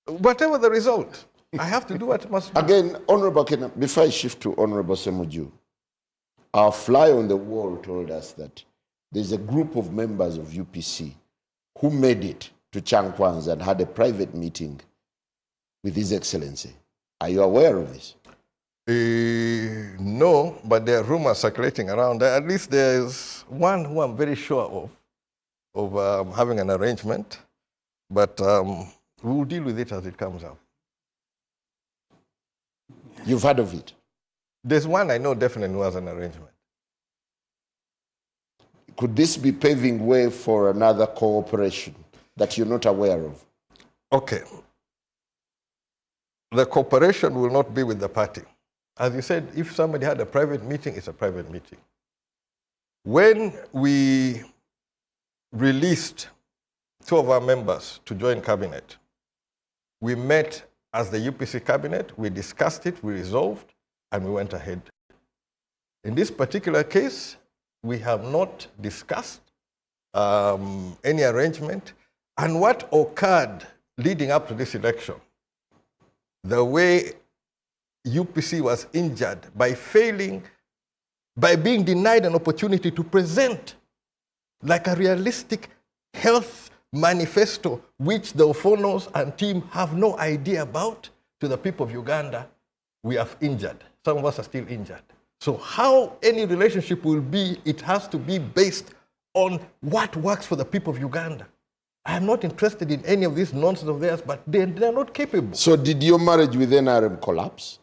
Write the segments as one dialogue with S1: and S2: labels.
S1: Whatever the result, I have to do what must be.
S2: Again, Honorable Kena, before I shift to Honorable Semuju, our fly on the wall told us that there's a group of members of UPC who made it to Changkwan's and had a private meeting with His Excellency. Are you aware of this?
S1: No, but there are rumors circulating around. At least there's one who I'm very sure of having an arrangement, but we'll deal with it as it comes up.
S2: You've heard of it?
S1: There's one I know definitely who has an arrangement.
S2: Could this be paving way for another cooperation that you're not aware of?
S1: Okay. The cooperation will not be with the party. As you said, if somebody had a private meeting, it's a private meeting. When we released 2 of our members to join cabinet, we met as the UPC cabinet, we discussed it, we resolved, and we went ahead. In this particular case, we have not discussed any arrangement, and what occurred leading up to this election, the way UPC was injured by being denied an opportunity to present like a realistic health manifesto, which the Ophonos and team have no idea about, to the people of Uganda, we have injured. Some of us are still injured. So how any relationship will be, it has to be based on what works for the people of Uganda. I am not interested in any of this nonsense of theirs, but they're not capable.
S2: So did your marriage with NRM collapse?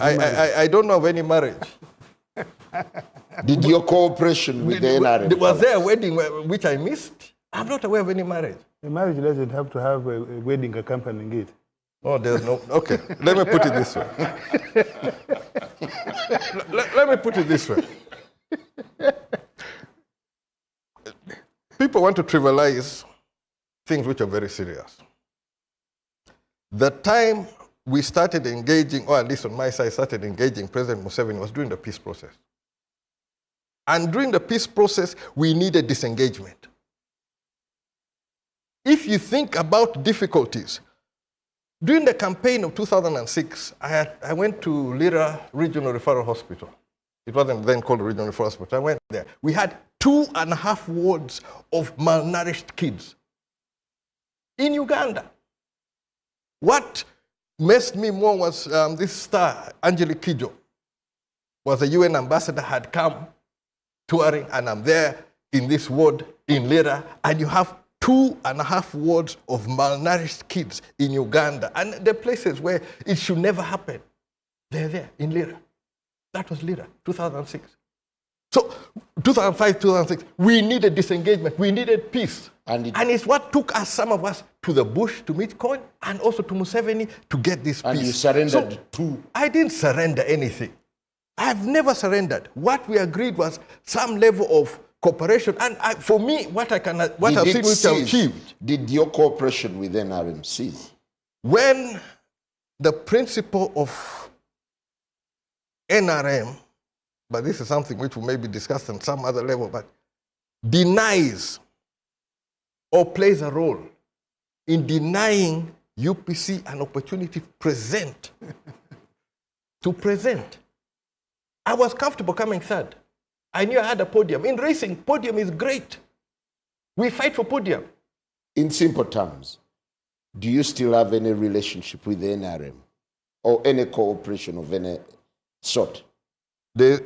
S1: I don't know of any marriage.
S2: Did your cooperation with the NRM
S1: Was there a wedding which I missed? I'm not aware of any marriage.
S3: A marriage doesn't have to have a wedding accompanying it.
S1: Oh, there's no... Okay, let me put it this way. Let me put it this way. People want to trivialize things which are very serious. The time we started engaging, or at least on my side, started engaging President Museveni was during the peace process. And during the peace process, we needed disengagement. If you think about difficulties, during the campaign of 2006, I went to Lira Regional Referral Hospital. It wasn't then called Regional Referral Hospital. I went there. We had 2.5 wards of malnourished kids in Uganda. What messed me more was this star, Angelique Kidjo, was a UN ambassador, had come touring, and I'm there in this ward in Lira, and you have 2.5 wards of malnourished kids in Uganda, and the places where it should never happen. They're there in Lira. That was Lira, 2006. So 2005, 2006, we needed disengagement, we needed peace. And it's what took us, some of us, to the bush to meet Cohen and also to Museveni to get this peace.
S2: And you surrendered too?
S1: I didn't surrender anything. I've never surrendered. What we agreed was some level of cooperation. And for me, what I've seen which I've achieved.
S2: Did your cooperation with NRM cease?
S1: When the principle of NRM, but this is something which will maybe discussed on some other level, but denies or plays a role in denying UPC an opportunity to present. I was comfortable coming third. I knew I had a podium. In racing, podium is great. We fight for podium.
S2: In simple terms, do you still have any relationship with the NRM or any cooperation of any sort?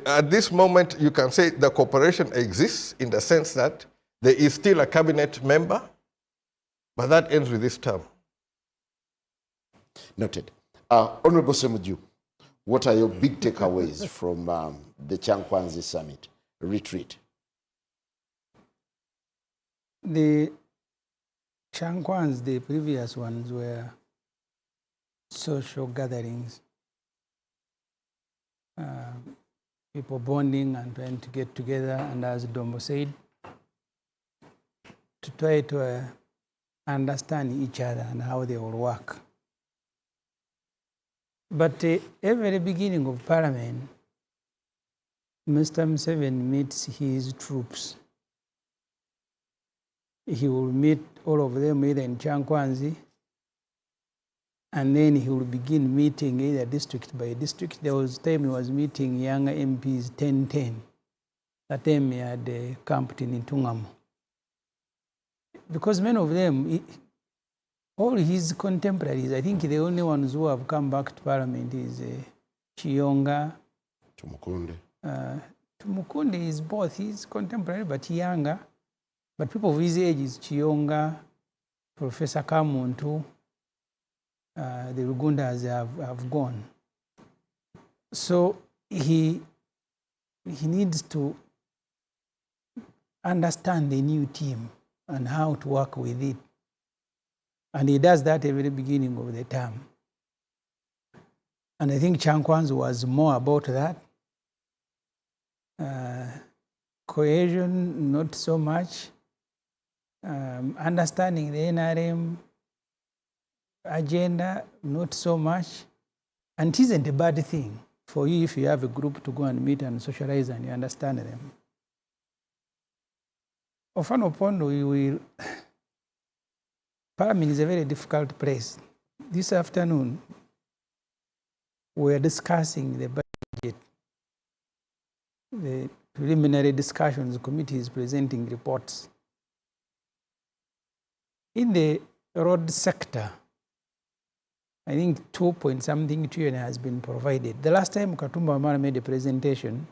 S1: At this moment, you can say the cooperation exists in the sense that there is still a cabinet member, but that ends with this term.
S2: Noted. Honorable Semuju, what are your big takeaways from the Changkwanzi Summit retreat?
S4: The Changkwans, the previous ones, were social gatherings, people bonding and trying to get together, and as Dombo said, to try to understand each other and how they will work. But at the very beginning of Parliament, Mr. Museveni meets his troops. he will meet all of them either in Chankwanzi, and then he will begin meeting either district by district. There was time he was meeting younger MPs 10-10. That time he had camped in Tungamo. Because many of them, all his contemporaries, I think the only ones who have come back to Parliament is Chiyonga.
S2: Tumukunde.
S4: Tumukunde is both. He's contemporary, but younger. But people of his age is Chiyonga, Professor Kamuntu. The Rugundas have gone. So he needs to understand the new team and how to work with it. And he does that at the very beginning of the term. And I think Chankwanzi was more about that. Cohesion, not so much. Understanding the NRM agenda, not so much. And it isn't a bad thing for you if you have a group to go and meet and socialize and you understand them. Often upon we will. Parliament is a very difficult place. This afternoon, we are discussing the budget. The preliminary discussions, the committee is presenting reports. In the road sector, I think 2-point-something trillion has been provided. The last time Katumba Wamala made a presentation,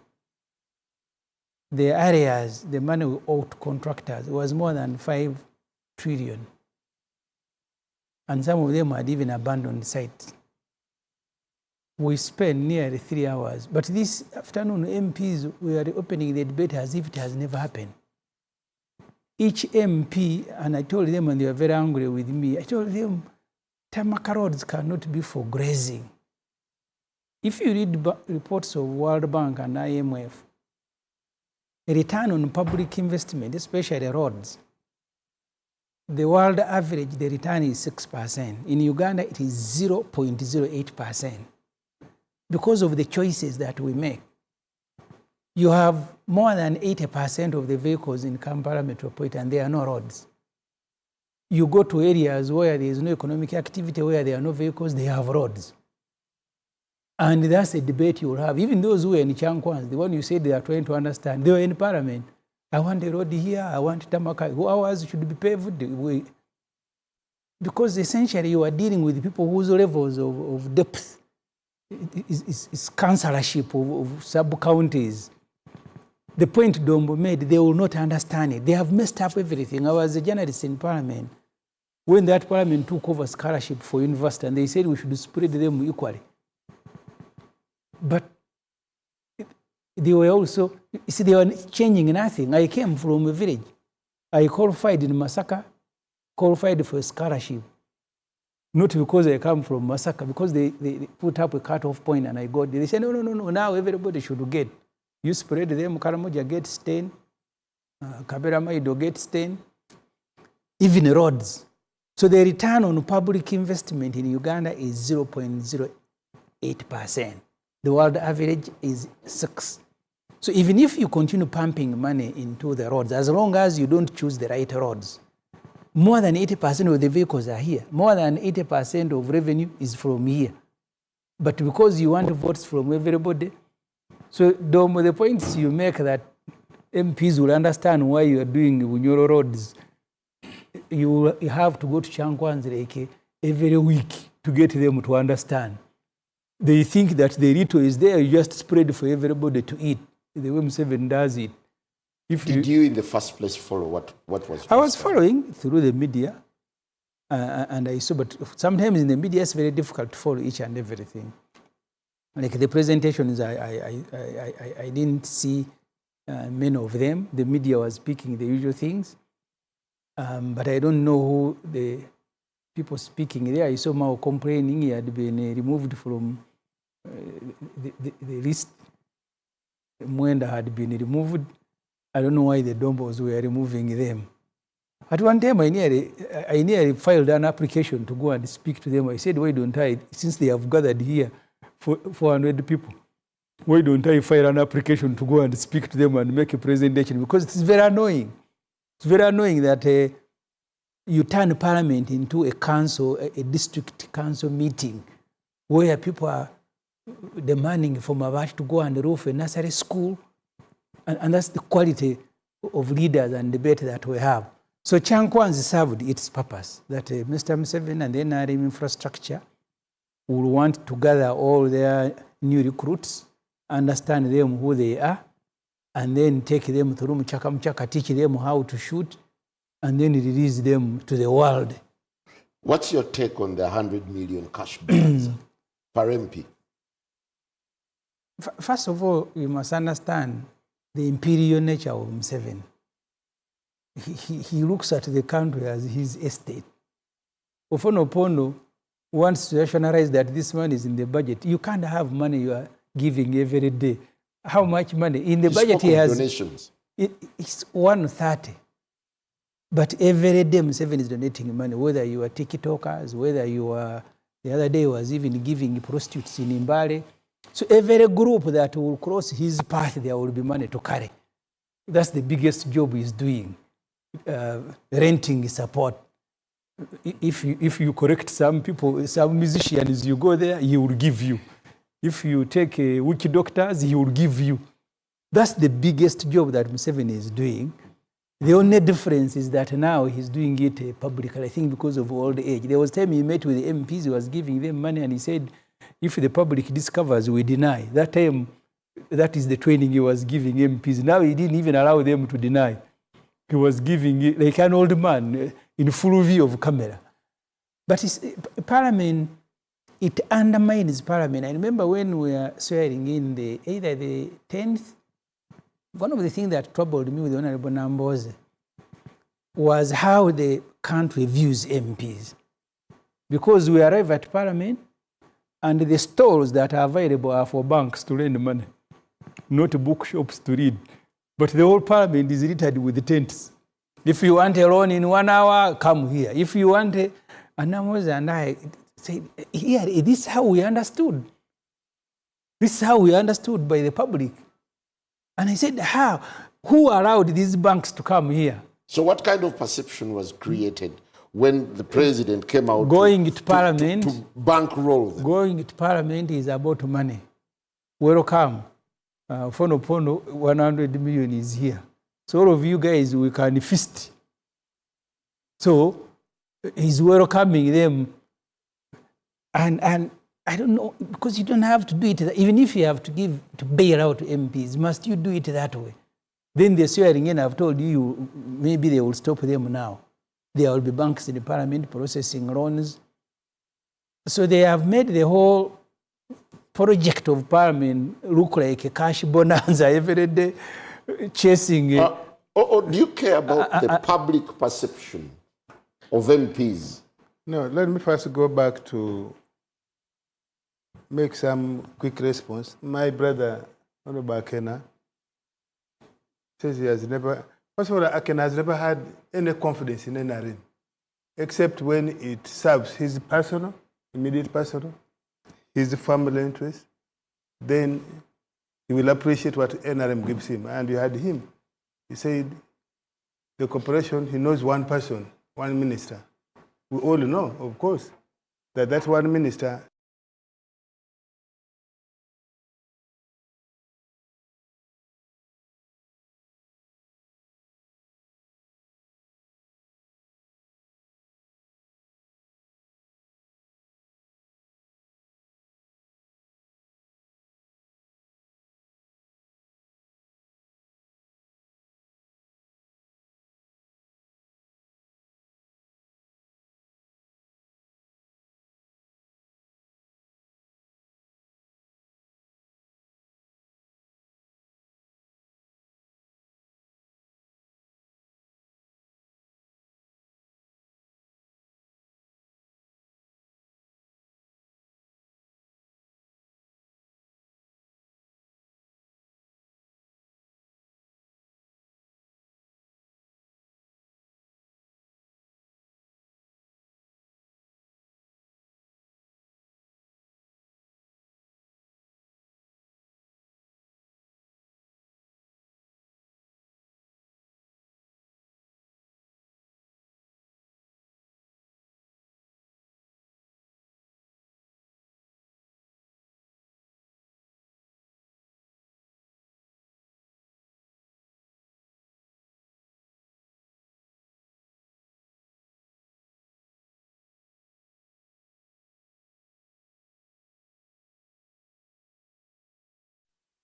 S4: the areas, the money we owed to contractors was more than 5 trillion. And some of them had even abandoned sites. We spent nearly 3 hours. But this afternoon, MPs were opening the debate as if it has never happened. Each MP, and I told them, and they were very angry with me, I told them, tarmac roads cannot be for grazing. If you read reports of World Bank and IMF, a return on public investment, especially roads, the world average, the return is 6%. In Uganda, it is 0.08%. Because of the choices that we make. You have more than 80% of the vehicles in Kampala metropolitan, there are no roads. You go to areas where there is no economic activity, where there are no vehicles, they have roads. And that's a debate you will have. Even those who are in Chankwanzi, the one you said they are trying to understand, they were in Parliament. I want a road here, I want Tamaka. Ours should be paved. Because essentially you are dealing with people whose levels of depth is councillorship of sub-counties. The point Dombo made, they will not understand it. They have messed up everything. I was a journalist in Parliament when that Parliament took over scholarship for university, and they said we should spread them equally. But they were also, you see, they were changing nothing. I came from a village. I qualified in Masaka, qualified for a scholarship. Not because I come from Masaka, because they put up a cut-off point and I got there. They said, no, now everybody should get. You spread them, Karamoja gets 10, Kabera Maido gets 10, even roads. So the return on public investment in Uganda is 0.08%. The world average is 6%. So even if you continue pumping money into the roads, as long as you don't choose the right roads, more than 80% of the vehicles are here. More than 80% of revenue is from here. But because you want votes from everybody, so Domo, the points you make that MPs will understand why you are doing Bunyoro roads, you have to go to Chankwanzi every week to get them to understand. They think that the rito is there, you just spread for everybody to eat. The way M7 does it.
S2: Did you in the first place follow what was?
S4: I was following through the media, and I saw, but sometimes in the media it's very difficult to follow each and everything. Like the presentations, I didn't see many of them. The media was speaking the usual things, but I don't know who the people speaking there. I saw Mao complaining he had been removed from the list. Mwenda had been removed. I don't know why the Dombos were removing them. At one time, I nearly filed an application to go and speak to them. I said, why don't I, since they have gathered here, 400 people, why don't I file an application to go and speak to them and make a presentation? Because it's very annoying. It's very annoying that you turn parliament into a council, a district council meeting, where people are demanding for Mabati to go and roof a nursery school. And that's the quality of leaders and debate that we have. So Chankwanzi served its purpose, that Mr. Museveni and the NRM infrastructure will want to gather all their new recruits, understand them who they are, and then take them through Mchaka, teach them how to shoot, and then release them to the world.
S2: What's your take on the 100 million cash bonds per MP?
S4: First of all, you must understand the imperial nature of Museveni. He looks at the country as his estate. Ofonopono wants to rationalize that this money is in the budget. You can't have money you are giving every day. How much money? In the budget he has
S2: donations.
S4: It's 130. But every day Museveni is donating money, whether you are TikTokers, whether you are, the other day was even giving prostitutes in Mbale. So every group that will cross his path, there will be money to carry. That's the biggest job he's doing. Renting support. If you correct some people, some musicians, you go there, he will give you. If you take witch doctors, he will give you. That's the biggest job that Museveni is doing. The only difference is that now he's doing it publicly, I think because of old age. There was a time he met with the MPs, he was giving them money, and he said, if the public discovers, we deny. That time, that is the training he was giving MPs. Now he didn't even allow them to deny. He was giving it like an old man in full view of camera. But Parliament, it undermines Parliament. I remember when we were swearing in either the 10th, one of the things that troubled me with Honorable Nbs was how the country views MPs. Because we arrive at Parliament, and the stalls that are available are for banks to lend money, not bookshops to read. But the whole Parliament is littered with tents. If you want a loan in 1 hour, come here. If you want a... And Nbs and I said, here, this is how we understood. This is how we understood by the public. And I said, how? Who allowed these banks to come here?
S2: So what kind of perception was created when the president came out
S4: going to Parliament,
S2: to bankroll them?
S4: Going to Parliament is about money. Welcome. Fonopono, 100 million is here. So all of you guys, we can feast. So he's welcoming them. And I don't know, because you don't have to do it. Even if you have to bail out MPs, must you do it that way? Then they're swearing in, I've told you, maybe they will stop them now. There will be banks in the Parliament processing loans. So they have made the whole project of Parliament look like a cash bonanza every day, chasing...
S2: do you care about the public perception of MPs?
S3: No, let me first go back to make some quick response. My brother, Honorable Akena, says he has never... First of all, Akena has never had any confidence in NRM, except when it serves his personal, immediate personal, his family interest. Then he will appreciate what NRM gives him. And you had him. He said, the corporation, he knows one person, one minister. We all know, of course, that one minister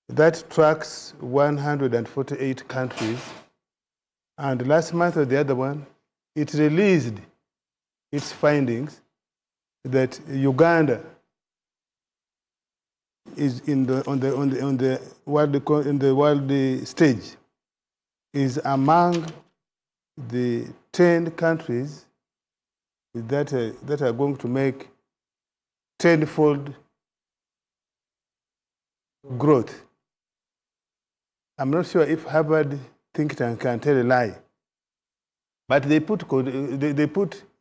S3: that tracks 148 countries. And last month or the other one, it released its findings that Uganda is on the world stage, is among the 10 countries that are going to make tenfold growth. I'm not sure if Harvard think tank can tell a lie, but they put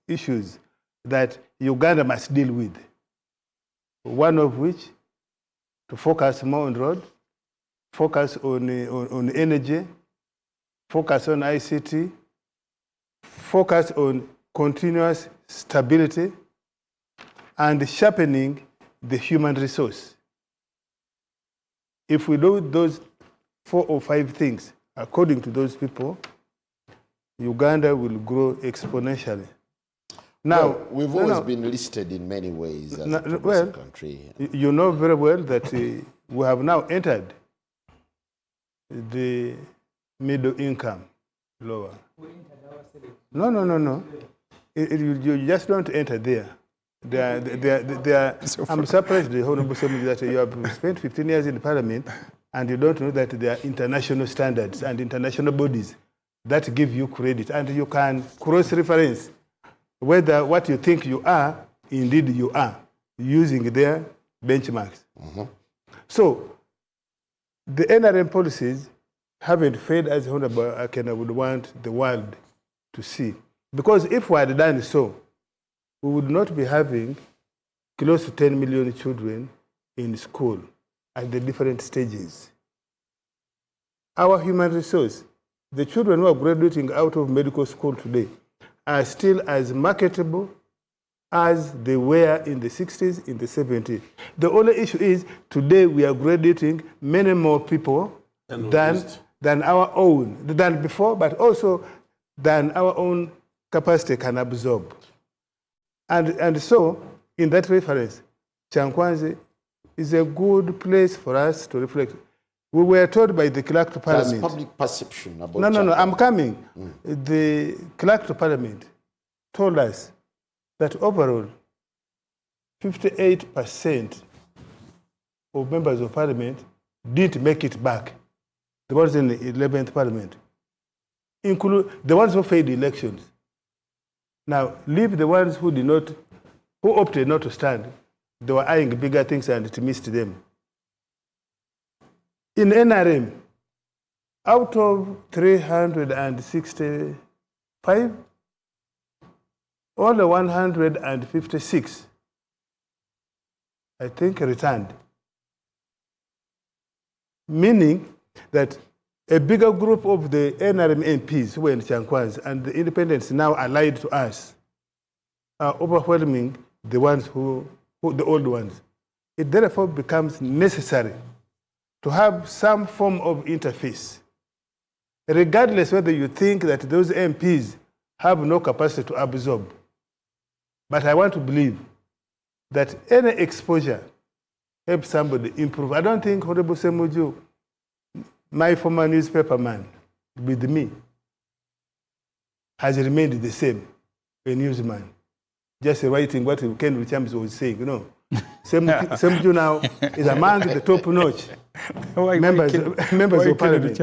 S3: issues that Uganda must deal with. One of which, to focus more on road, focus on energy, focus on ICT, focus on continuous stability, and sharpening the human resource. If we do those 4 or 5 things, according to those people, Uganda will grow exponentially. Now,
S2: well, we've always been listed in many ways as a progressive country.
S3: You know very well that we have now entered the middle income lower. No. You just don't enter there. I'm surprised, the Honorable Assembly, that you have spent 15 years in the Parliament and you don't know that there are international standards and international bodies that give you credit, and you can cross-reference whether what you think you are, indeed you are, using their benchmarks. Mm-hmm. So, the NRM policies haven't failed as Honorable Akena would want the world to see. Because if we had done so, we would not be having close to 10 million children in school at the different stages. Our human resource, the children who are graduating out of medical school today, are still as marketable as they were in the 60s, in the 70s. The only issue is today we are graduating many more people than our own, than before, but also than our own capacity can absorb. And so, in that reference, Chankwanzi is a good place for us to reflect. We were told by the clerk to Parliament.
S2: There's public perception about
S3: No, I'm coming. The clerk to Parliament told us that overall, 58% of members of Parliament didn't make it back. The ones in the 11th Parliament, include the ones who failed the elections. Now, leave the ones who opted not to stand. They were eyeing bigger things and it missed them. In NRM, out of 365, only 156, I think, returned. Meaning that a bigger group of the NRM MPs who were in Chankwanzi and the independents now allied to us are overwhelming the ones the old ones. It therefore becomes necessary to have some form of interface, regardless whether you think that those MPs have no capacity to absorb. But I want to believe that any exposure helps somebody improve. I don't think Honorable Semuju, my former newspaper man, with me, has remained the same, a newsman, just writing what Ken Richards was saying, you know. Semuju now is among the top-notch members of Parliament.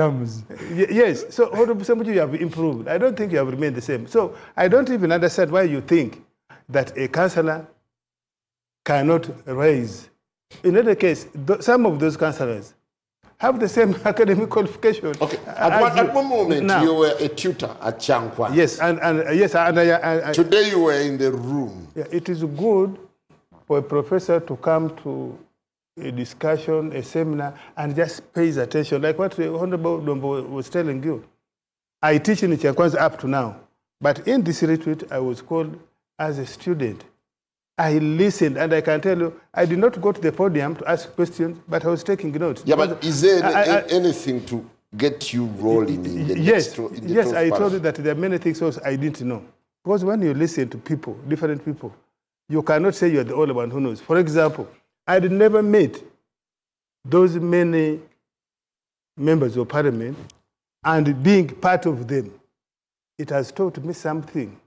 S3: Yes, so Honorable Semuju, you have improved. I don't think you have remained the same. So I don't even understand why you think that a councillor cannot raise. In other case, some of those councillors have the same academic qualification.
S2: Okay. At one moment, you were a tutor at Chankwanzi.
S3: Yes, and
S2: today you were in the room.
S3: Yeah, it is good for a professor to come to a discussion, a seminar, and just pays attention, like what the Honorable Dombo was telling you. I teach in Chankwanzi up to now, but in this retreat, I was called as a student. I listened, and I can tell you, I did not go to the podium to ask questions, but I was taking notes.
S2: Yeah, but is there anything to get you rolling in the
S3: Yes,
S2: next
S3: I told you that there are many things also I didn't know. Because when you listen to people, different people, you cannot say you're the only one who knows. For example, I had never met those many members of parliament and being part of them, it has taught me something.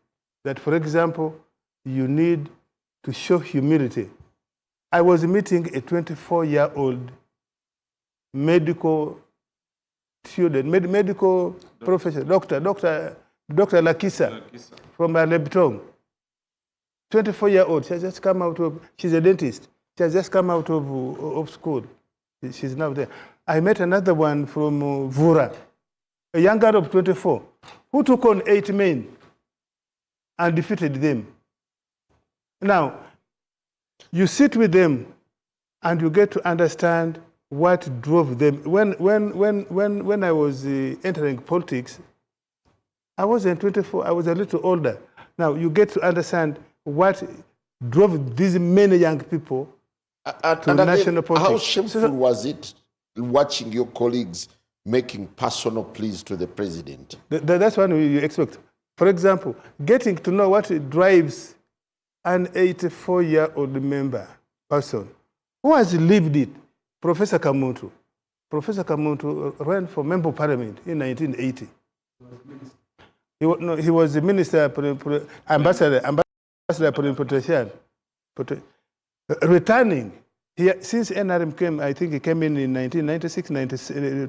S3: That, for example, you need to show humility. I was meeting a 24-year-old medical student, medical professor, Dr. Lakisa from Lebtong. 24-year-old, she has just come out of, she's a dentist. She has just come out of school. She's now there. I met another one from Vura, a young girl of 24, who took on 8 men and defeated them. Now, you sit with them and you get to understand what drove them. When I was entering politics, I wasn't 24, I was a little older. Now, you get to understand what drove these many young people to national politics.
S2: How shameful was it watching your colleagues making personal pleas to the president?
S3: That's what you expect. For example, getting to know what drives an 84-year-old person who has lived it. Professor Kamuntu. Professor Kamuntu ran for member of parliament in 1980. He was the minister, ambassador plenipotentiary. Returning, since NRM came, I think he came in 1996,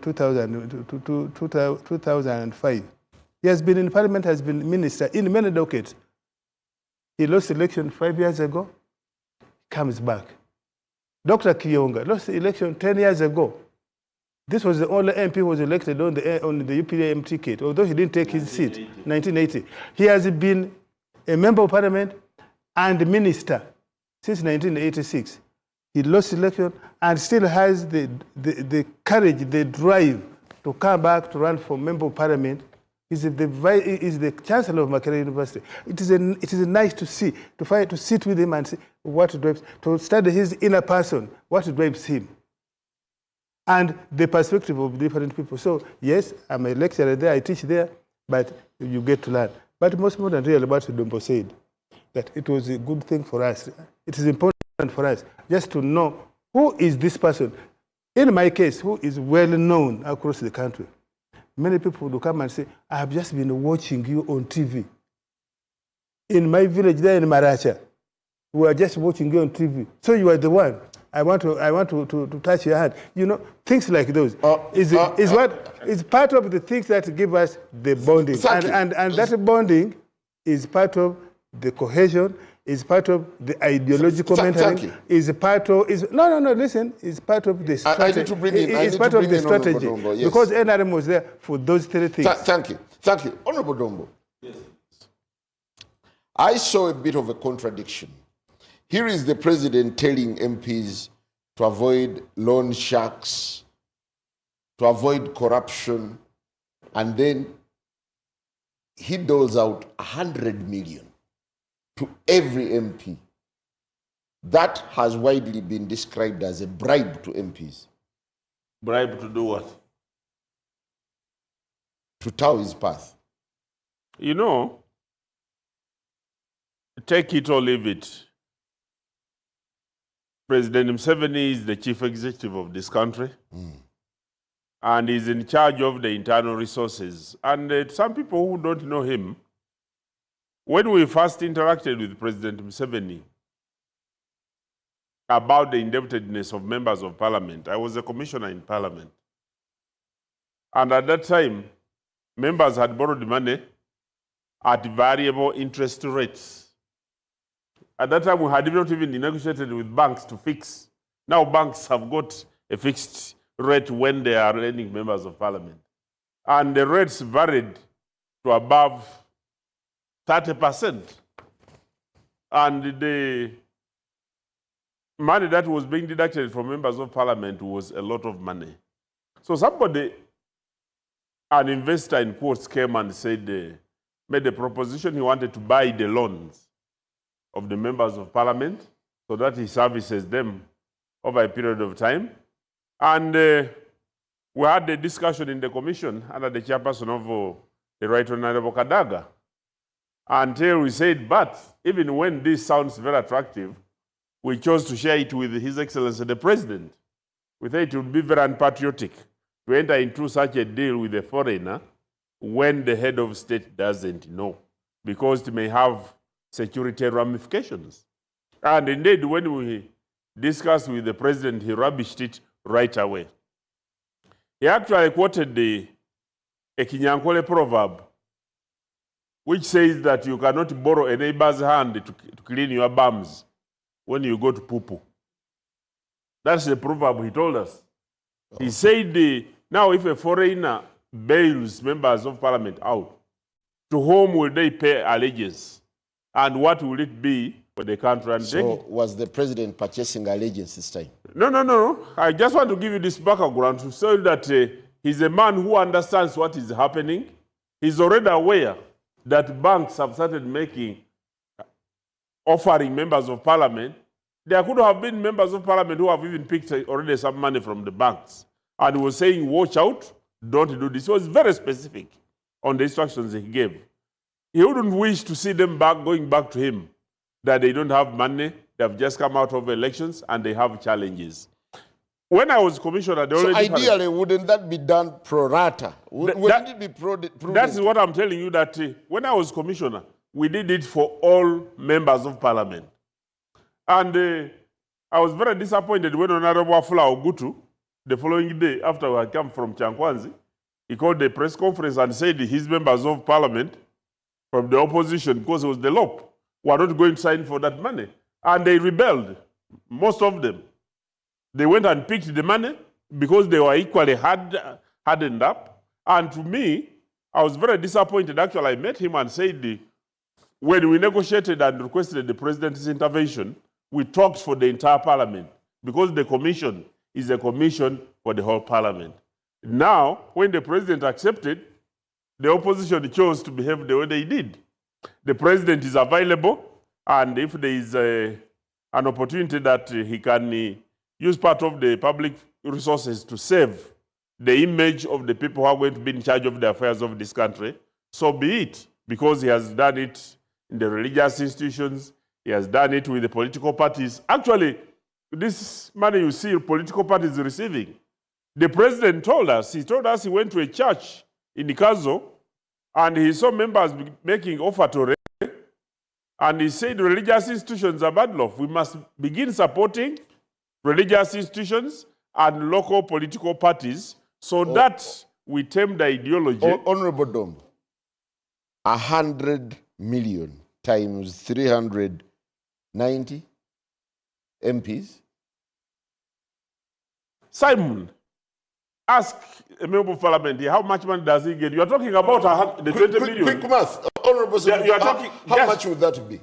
S3: 2005. He has been in parliament, has been minister in many decades. He lost election 5 years ago, comes back. Dr. Kiyonga lost the election 10 years ago. This was the only MP who was elected on the UPDM ticket, although he didn't take his seat, 1980. He has been a member of parliament and minister since 1986. He lost election and still has the courage, the drive to come back to run for member of parliament. He's the chancellor of Makerere University. It is nice to see, to sit with him and see what drives, to study his inner person, what drives him, and the perspective of different people. So yes, I'm a lecturer there, I teach there, but you get to learn. But most importantly, what Dombo said, that it was a good thing for us. It is important for us just to know who is this person. In my case, who is well known across the country. Many people will come and say, I have just been watching you on TV. In my village there in Maracha, we are just watching you on TV. So you are the one. I want to touch your hand. You know, things like those. Is part of the things that give us the bonding. And that bonding is part of the cohesion, is part of the ideological mentoring, is part of, listen, is part of the strategy. I need to bring in, it's part of the strategy. Yes. Because NRM was there for those 3 things.
S2: Thank you. Honorable Dombo. Yes. I saw a bit of a contradiction. Here is the president telling MPs to avoid loan sharks, to avoid corruption, and then he doles out 100 million to every MP. That has widely been described as a bribe to MPs.
S5: Bribe to do what?
S2: To tow his path.
S5: You know, take it or leave it. President Museveni is the chief executive of this country. And he's in charge of the internal resources. And some people who don't know him, when we first interacted with President Museveni about the indebtedness of members of parliament, I was a commissioner in parliament. And at that time, members had borrowed money at variable interest rates. At that time, we had not even negotiated with banks to fix. Now banks have got a fixed rate when they are lending members of parliament. And the rates varied to above 30%. And the money that was being deducted from members of parliament was a lot of money. So somebody, an investor in quotes, came and said, made a proposition he wanted to buy the loans of the members of parliament so that he services them over a period of time. And we had a discussion in the commission under the chairperson of the Right Honorable Kadaga, until we said, but even when this sounds very attractive, we chose to share it with His Excellency the President. We thought it would be very unpatriotic to enter into such a deal with a foreigner when the head of state doesn't know, because it may have security ramifications. And indeed, when we discussed with the president, he rubbished it right away. He actually quoted a Kinyankole proverb, which says that you cannot borrow a neighbor's hand to clean your bums when you go to poo-poo. That's the proverb he told us. Oh. He said, now if a foreigner bails members of parliament out, to whom will they pay allegiance? And what will it be for the country? And
S2: so was the president purchasing allegiance this time?
S5: No. I just want to give you this background to show that he's a man who understands what is happening. He's already aware that banks have started offering members of parliament. There could have been members of parliament who have even picked already some money from the banks and was saying, watch out, don't do this. He was very specific on the instructions he gave. He wouldn't wish to see them going back to him, that they don't have money, they have just come out of elections, and they have challenges. When I was commissioner,
S2: so ideally, wouldn't that be done pro rata? Wouldn't it be prudent?
S5: That's what I'm telling you, that when I was commissioner, we did it for all members of parliament. And I was very disappointed when Honorable Afula Ogutu, the following day after I came from Chankwanzi, he called a press conference and said his members of parliament from the opposition, because it was the LOP, were not going to sign for that money. And they rebelled, most of them. They went and picked the money because they were equally hardened up. And to me, I was very disappointed. Actually, I met him and said, when we negotiated and requested the president's intervention, we talked for the entire parliament, because the commission is a commission for the whole parliament. Now, when the president accepted, the opposition chose to behave the way they did. The president is available, and if there is an opportunity that he can use part of the public resources to save the image of the people who are going to be in charge of the affairs of this country, so be it, because he has done it in the religious institutions, he has done it with the political parties. Actually, this money you see political parties receiving, the president told us he went to a church in Ikazo, and he saw members making offer to Rene, and he said religious institutions are bad law. We must begin supporting religious institutions and local political parties so that we tame the ideology.
S2: Honorable Dom, 100 million times 390 MPs?
S5: Simon, ask a member of parliament here, how much money does he get? You are talking about the 20 million.
S2: Quick math. Honorable, you are talking, how much would that be?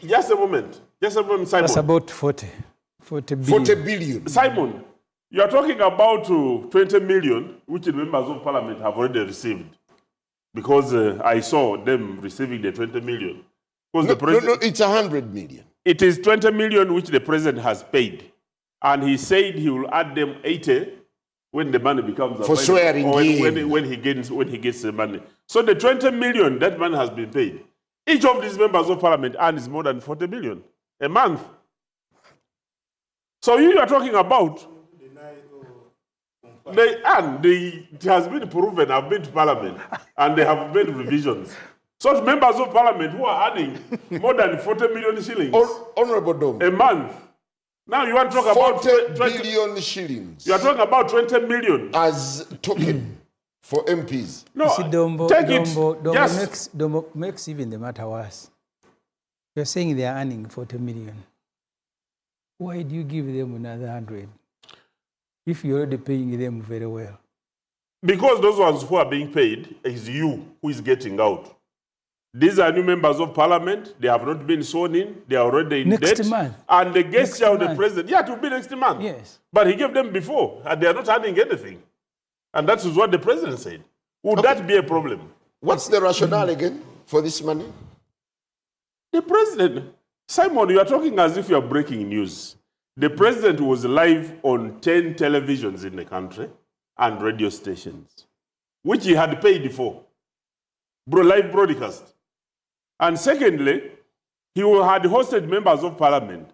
S5: Just a moment, Simon.
S4: That's about 40 billion.
S2: 40 billion.
S5: Simon, you are talking about 20 million, which the members of parliament have already received. Because I saw them receiving the 20 million.
S2: No, it's 100 million.
S5: It is 20 million which the president has paid. And he said he will add them 80 when the money becomes
S2: for swearing in.
S5: When he gets the money. So the 20 million, that money has been paid. Each of these members of parliament earns more than 40 billion a month. So you are talking about, it has been proven, I've been to parliament, and they have made revisions. Such members of parliament who are earning more than 40 million shillings
S2: Honorable Dom,
S5: a month. Now you want to talk about
S2: 40 billion shillings.
S5: You are talking about 20 million.
S2: As token for MPs.
S4: No, see, Dombo makes even the matter worse. You're saying they are earning 40 million. Why do you give them another 100 if you're already paying them very well?
S5: Because those ones who are being paid is you who is getting out. These are new members of parliament. They have not been sworn in. They are already in debt.
S4: Next month.
S5: And the gesture of the president, it will be next month.
S4: Yes.
S5: But he gave them before, and they are not earning anything. And that is what the president said. Would that be a problem?
S2: What's the rationale again for this money?
S5: The president, Simon, you are talking as if you are breaking news. The president was live on 10 televisions in the country and radio stations, which he had paid for. Live broadcast. And secondly, he had hosted members of parliament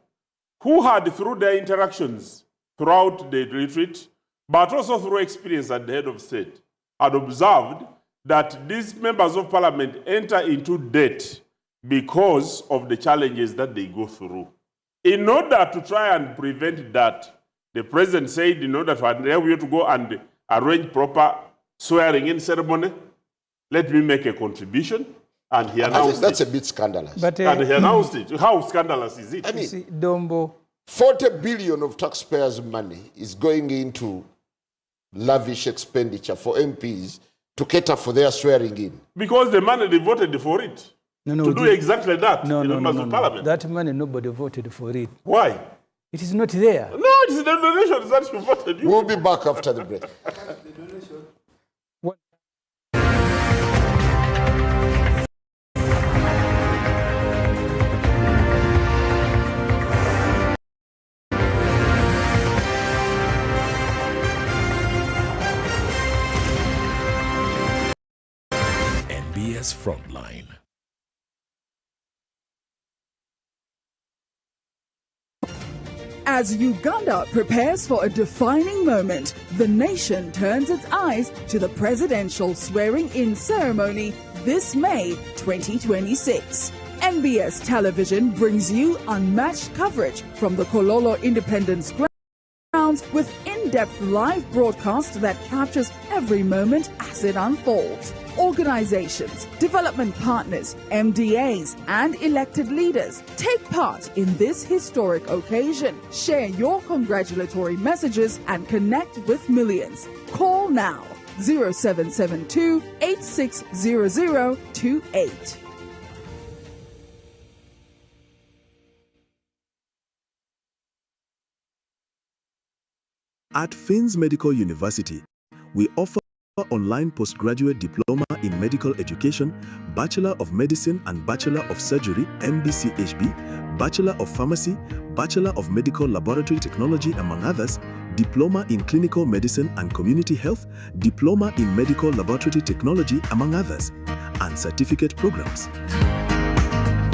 S5: who had, through their interactions throughout the retreat, but also through experience at the head of state, had observed that these members of parliament enter into debt because of the challenges that they go through. In order to try and prevent that, the president said, in order to enable you to go and arrange proper swearing-in ceremony, let me make a contribution. And he announced
S2: I think that's a bit scandalous.
S4: But,
S5: and he announced it. How scandalous is it?
S2: I mean,
S4: see, Dombo,
S2: 40 billion of taxpayers' money is going into lavish expenditure for MPs to cater for their swearing in.
S5: Because the money they voted for it. To do exactly that
S4: no,
S5: in
S4: no,
S5: members
S4: no,
S5: of
S4: no.
S5: parliament.
S4: That money, nobody voted for it.
S5: Why?
S4: It is not there.
S5: No, it's the donations that you voted.
S2: We'll be back after the break.
S4: What?
S6: Nbs Frontline.
S7: As Uganda prepares for a defining moment, the nation turns its eyes to the presidential swearing-in ceremony this May 2026. NBS Television brings you unmatched coverage from the Kololo Independence Grounds with in-depth live broadcast that captures every moment as it unfolds. Organizations, development partners, MDAs, and elected leaders take part in this historic occasion. Share your congratulatory messages and connect with millions. Call now 0772 860028.
S8: At Fins Medical University, we offer online postgraduate diploma in medical education, Bachelor of Medicine and Bachelor of Surgery (MBCHB), Bachelor of Pharmacy, Bachelor of Medical Laboratory Technology, among others, Diploma in Clinical Medicine and Community Health, Diploma in Medical Laboratory Technology, among others, and certificate programs.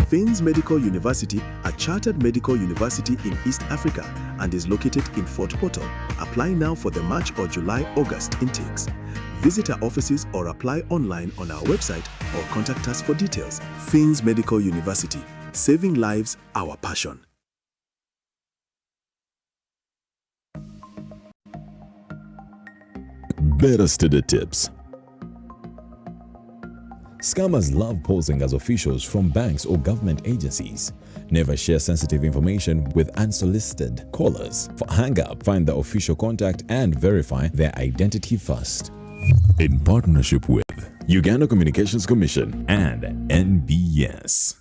S8: Fins Medical University, a chartered medical university in East Africa and is located in Fort Portal. Apply now for the March or July-August intakes. Visit our offices or apply online on our website or contact us for details. Fins Medical University, saving lives, our passion.
S6: Better study tips. Scammers love posing as officials from banks or government agencies. Never share sensitive information with unsolicited callers. For hang up, find the official contact and verify their identity first. In partnership with Uganda Communications Commission and NBS.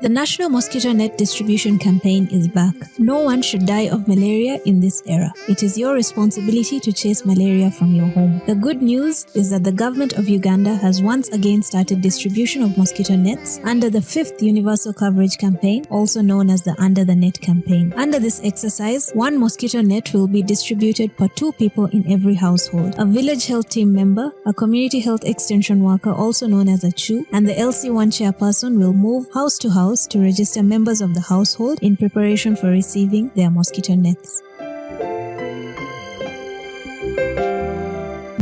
S9: The National Mosquito Net Distribution Campaign is back. No one should die of malaria in this era. It is your responsibility to chase malaria from your home. The good news is that the government of Uganda has once again started distribution of mosquito nets under the 5th Universal Coverage Campaign, also known as the Under the Net campaign. Under this exercise, 1 mosquito net will be distributed per 2 people in every household. A village health team member, a community health extension worker, also known as a CHU, and the LC1 chairperson will move house to house to register members of the household in preparation for receiving their mosquito nets.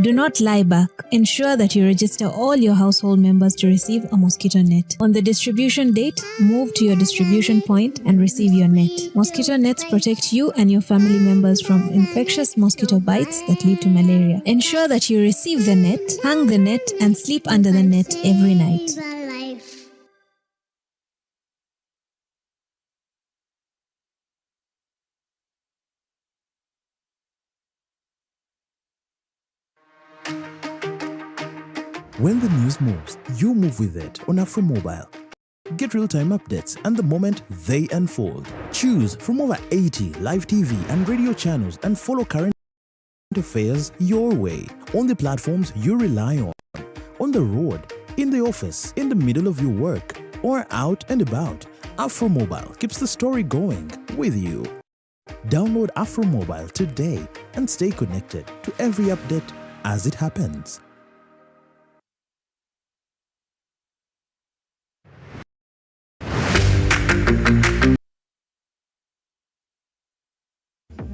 S9: Do not lie back. Ensure that you register all your household members to receive a mosquito net. On the distribution date, move to your distribution point and receive your net. Mosquito nets protect you and your family members from infectious mosquito bites that lead to malaria. Ensure that you receive the net, hang the net, and sleep under the net every night.
S10: When the news moves, you move with it on AfroMobile. Get real-time updates and the moment they unfold. Choose from over 80 live TV and radio channels and follow current affairs your way on the platforms you rely on the road, in the office, in the middle of your work, or out and about. AfroMobile keeps the story going with you. Download AfroMobile today and stay connected to every update as it happens.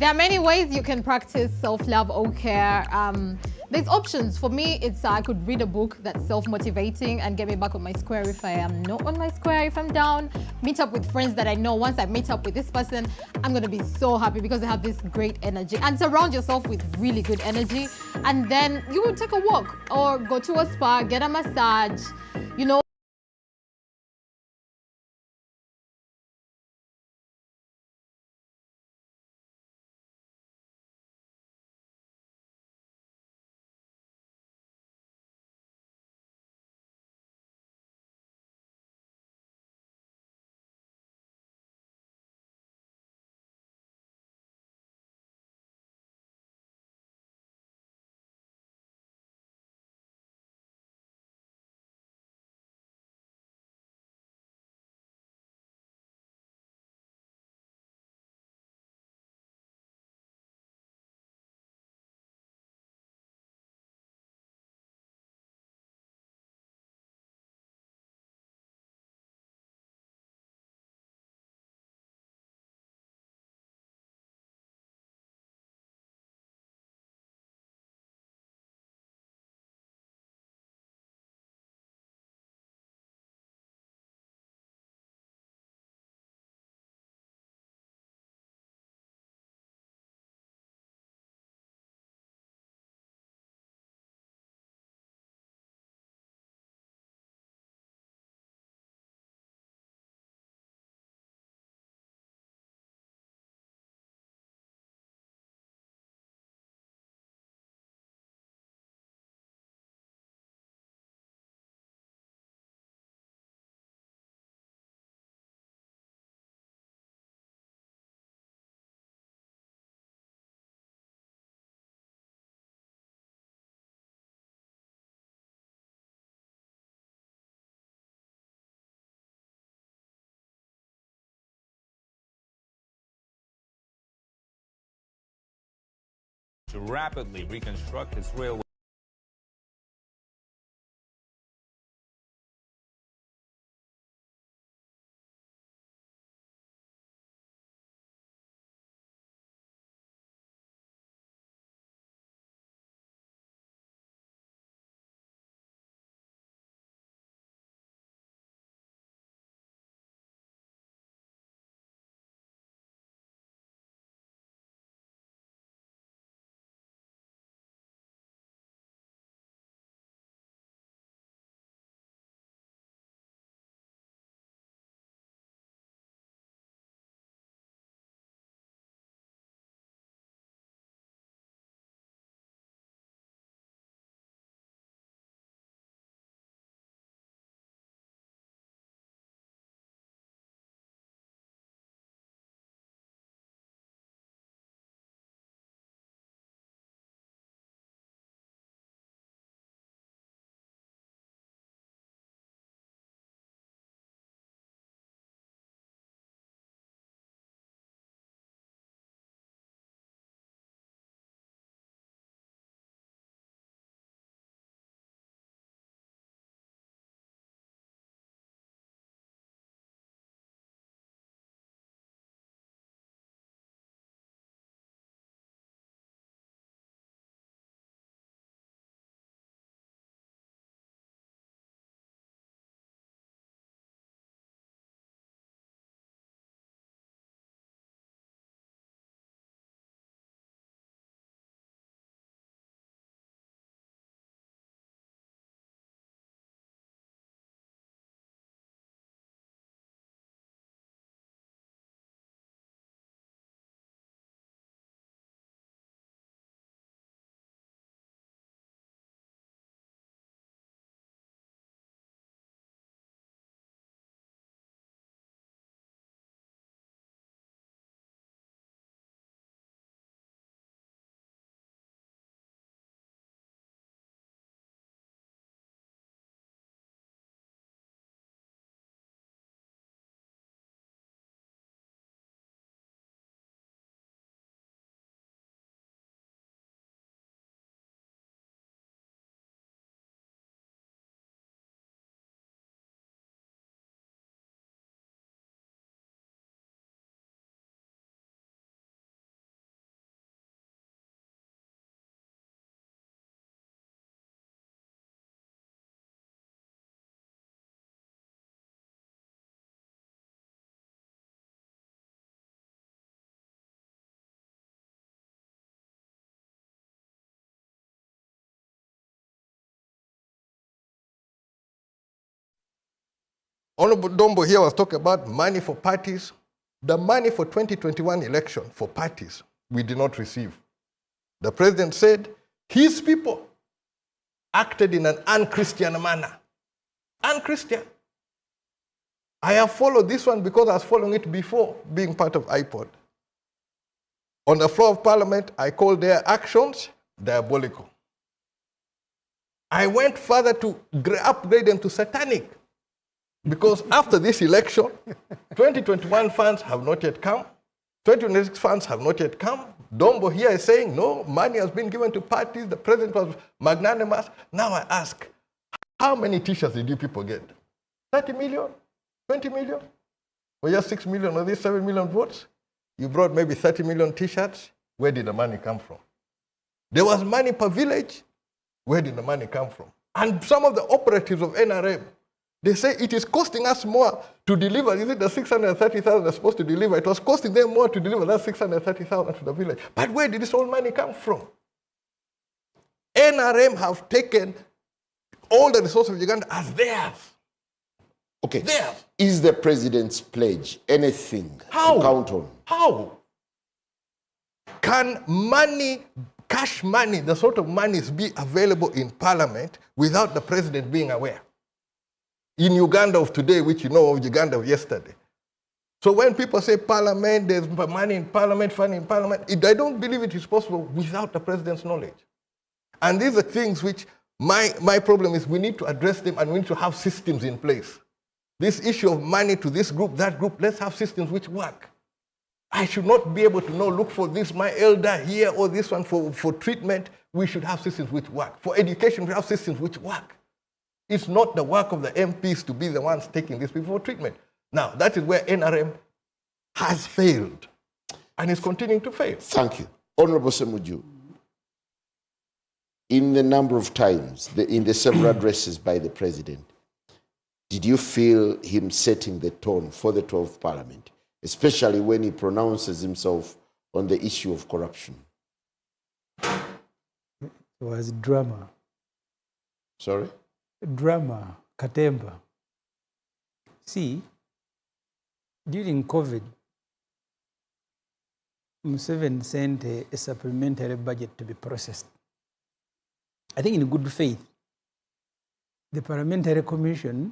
S11: There are many ways you can practice self-love or care. There's options. For me, it's I could read a book that's self-motivating and get me back on my square if I am not on my square, if I'm down. Meet up with friends that I know. Once I meet up with this person, I'm going to be so happy because they have this great energy. And surround yourself with really good energy. And then you will take a walk or go to a spa, get a massage, you know.
S12: To rapidly reconstruct its railway
S1: Honorable Dombo here was talking about money for parties. The money for 2021 election for parties, we did not receive. The president said his people acted in an unchristian manner. Unchristian. I have followed this one because I was following it before being part of IPOD. On the floor of Parliament, I called their actions diabolical. I went further to upgrade them to satanic. Because after this election, 2021 funds have not yet come. 2026 funds have not yet come. Dombo here is saying, no, money has been given to parties. The president was magnanimous. Now I ask, how many t-shirts did you people get? 30 million? 20 million? Or just 6 million of these 7 million votes? You brought maybe 30 million t-shirts. Where did the money come from? There was money per village. Where did the money come from? And some of the operatives of NRM, they say it is costing us more to deliver. Is it the 630,000 they're supposed to deliver? It was costing them more to deliver that 630,000 to the village. But where did this all money come from? NRM have taken all the resources of Uganda as theirs.
S2: Okay.
S1: Theirs.
S2: Is the president's pledge anything to count on?
S1: How? Can money, cash money, the sort of monies be available in Parliament without the president being aware? In Uganda of today, which you know of Uganda of yesterday. So when people say Parliament, there's money in Parliament, funding in Parliament, I don't believe it is possible without the president's knowledge. And these are things which my problem is we need to address them and we need to have systems in place. This issue of money to this group, that group, let's have systems which work. I should not be able to know, look for this, my elder here, or this one for treatment. We should have systems which work. For education, we have systems which work. It's not the work of the MPs to be the ones taking these people for treatment. Now, that is where NRM has failed and is continuing to fail.
S2: Thank you. Honorable Semuju, in the number of times, in the several addresses by the president, did you feel him setting the tone for the 12th Parliament, especially when he pronounces himself on the issue of corruption?
S4: It was drama.
S2: Sorry?
S4: Drama, Katemba. See, during COVID, Museveni sent a supplementary budget to be processed. I think in good faith, the Parliamentary Commission,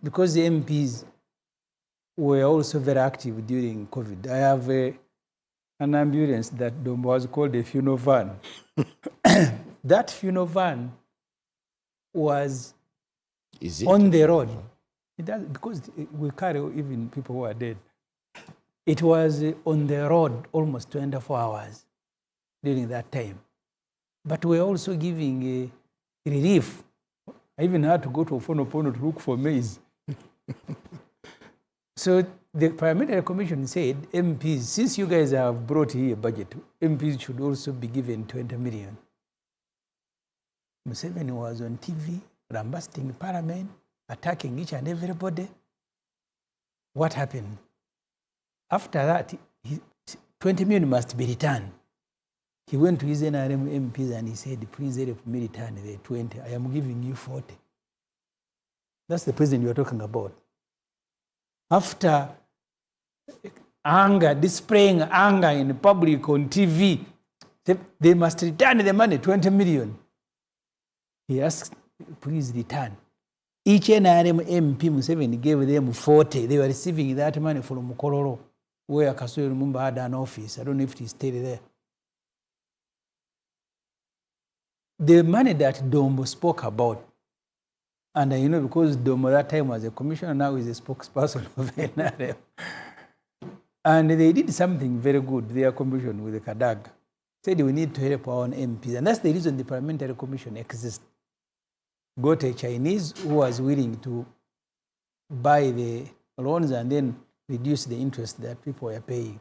S4: because the MPs were also very active during COVID. I have an ambulance that was called a funeral van. That funeral van was on the road. It does, because we carry even people who are dead. It was on the road almost 24 hours during that time. But we're also giving relief. I even had to go to Ofonopono to look for maize. So the Parliamentary Commission said, MPs, since you guys have brought here a budget, MPs should also be given 20 million. Museveni was on TV, lambasting Parliament, attacking each and everybody. What happened? After that, 20 million must be returned. He went to his NRM MPs and he said, please help me return the 20. I am giving you 40. That's the president you are talking about. After anger, displaying anger in public on TV, they must return the money, 20 million. He asked, please return. Each NRM MP Museveni gave them 40. They were receiving that money from Mukororo, where Kasuri Lumumba had an office. I don't know if he's still there. The money that Dombo spoke about, and you know, because Dombo that time was a commissioner, now is a spokesperson of NRM. And they did something very good, their commission with the Kadag. Said we need to help our own MPs. And that's the reason the Parliamentary Commission exists. Got a Chinese who was willing to buy the loans and then reduce the interest that people were paying.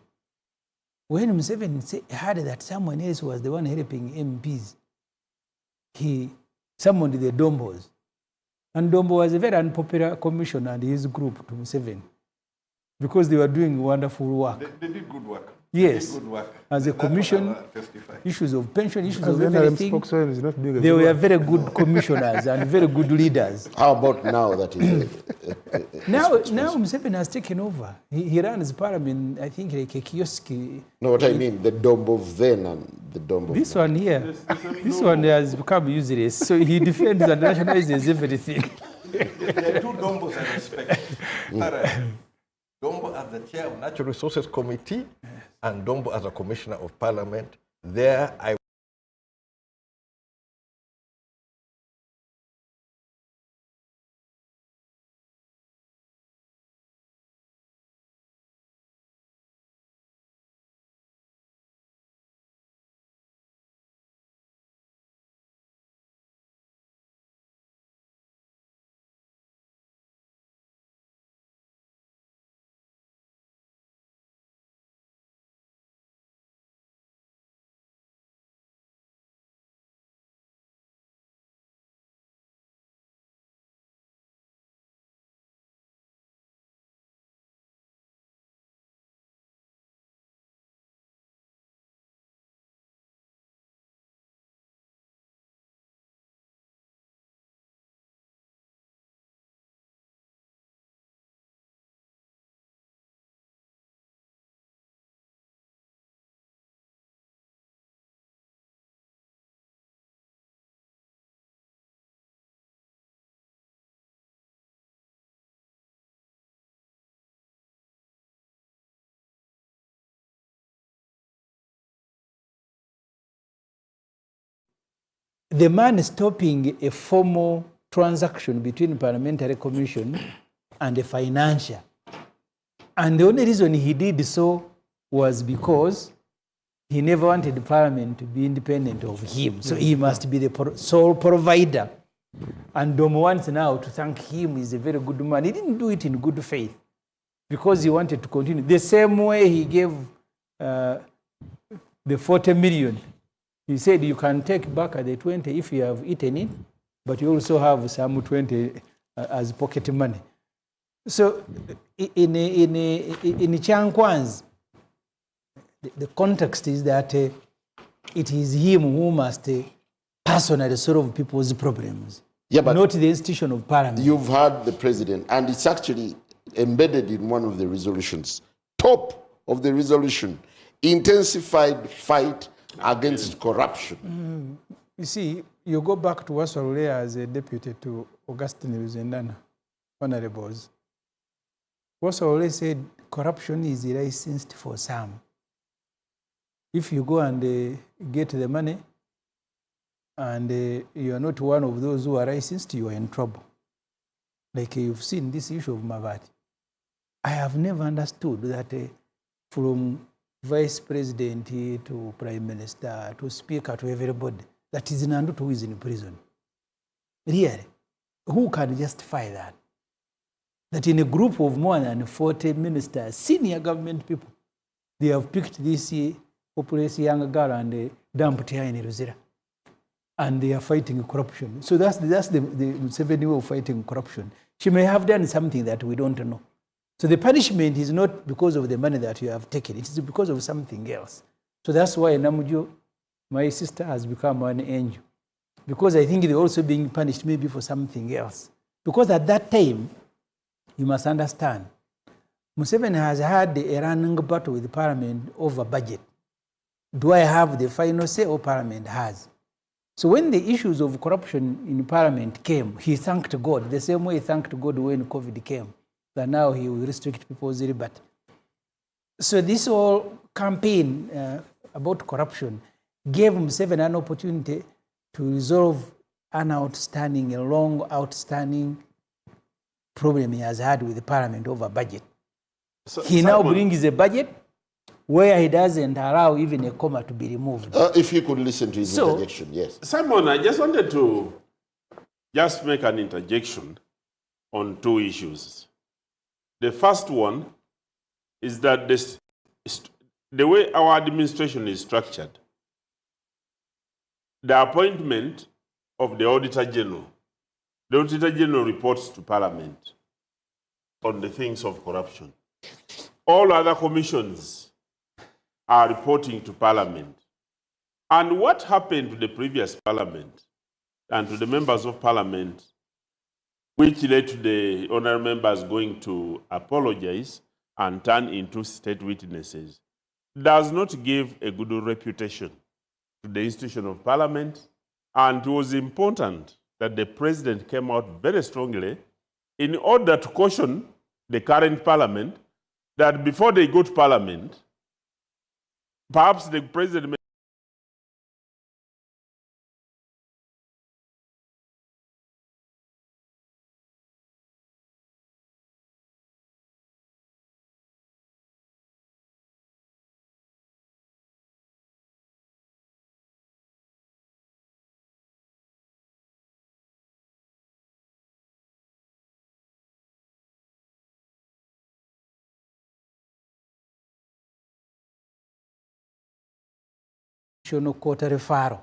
S4: When Museveni heard that someone else was the one helping MPs, he summoned the Dombos. And Dombo was a very unpopular commissioner and his group to Museveni because they were doing wonderful work.
S1: They did good work.
S4: Yes.
S1: Good work.
S4: As a
S1: That's what
S4: commission,
S1: I will testify.
S4: issues of pension, issues
S3: As
S4: of
S3: the NRM
S4: everything.
S3: spokesman is not doing a
S4: They
S3: good
S4: were
S3: work.
S4: very good commissioners and very good leaders.
S2: How about now that is
S4: Now Museveni has taken over. He runs parliament, I think, like a kiosk.
S2: No, what I mean, the Domb of then and the Domb of
S4: This
S2: now.
S4: one here, this one has become useless. So he defends and nationalizes everything.
S1: There are two Dombos I respect. Dombo as the chair of Natural Resources Committee and Dombo as a commissioner of parliament. There I
S4: The man stopping a formal transaction between parliamentary commission and a financial. And the only reason he did so was because he never wanted the parliament to be independent of him. So he must be the sole provider. And Domo wants now to thank him. He's a very good man. He didn't do it in good faith because he wanted to continue. The same way he gave the 40 million. He said you can take back the 20 if you have eaten it, but you also have some 20 as pocket money. So in Chankwan's, the context is that it is him who must personally solve people's problems,
S2: Yeah, but
S4: not the institution of parliament.
S2: you've heard the president, and it's actually embedded in one of the resolutions. Top of the resolution, intensified fight against corruption.
S4: You see, you go back to Wasolule as a deputy to Augustine Ruzendana, honorables. Wasolule said corruption is licensed for some. If you go and get the money and you are not one of those who are licensed, you are in trouble. Like you've seen this issue of Mavati. I have never understood that from vice president to prime minister to speaker to everybody, that is Nandutu who is in prison. Really? Who can justify that? That in a group of more than 40 ministers, senior government people, they have picked this populous young girl and dumped her in Ruzira. And they are fighting corruption. So that's the 7 way of fighting corruption. She may have done something that we don't know. So the punishment is not because of the money that you have taken. It is because of something else. So that's why Namujo, my sister, has become an angel. Because I think they're also being punished maybe for something else. Because at that time, you must understand, Museveni has had a running battle with the parliament over budget. Do I have the final say or parliament has? So when the issues of corruption in parliament came, he thanked God, the same way he thanked God when COVID came, that now he will restrict people's liberty. So this whole campaign about corruption gave Museveni an opportunity to resolve a long outstanding problem he has had with the parliament over budget. So he now brings a budget where he doesn't allow even a comma to be removed.
S2: If you could listen to his interjection, yes.
S5: Simon, I just wanted to make an interjection on two issues. The first one is that the way our administration is structured, the appointment of the Auditor General, the Auditor General reports to Parliament on the things of corruption. All other commissions are reporting to Parliament. And what happened to the previous Parliament and to the members of Parliament, which led to the honorable members going to apologize and turn into state witnesses, does not give a good reputation to the institution of Parliament. And it was important that the President came out very strongly in order to caution the current Parliament that before they go to Parliament, perhaps the President may
S4: court referral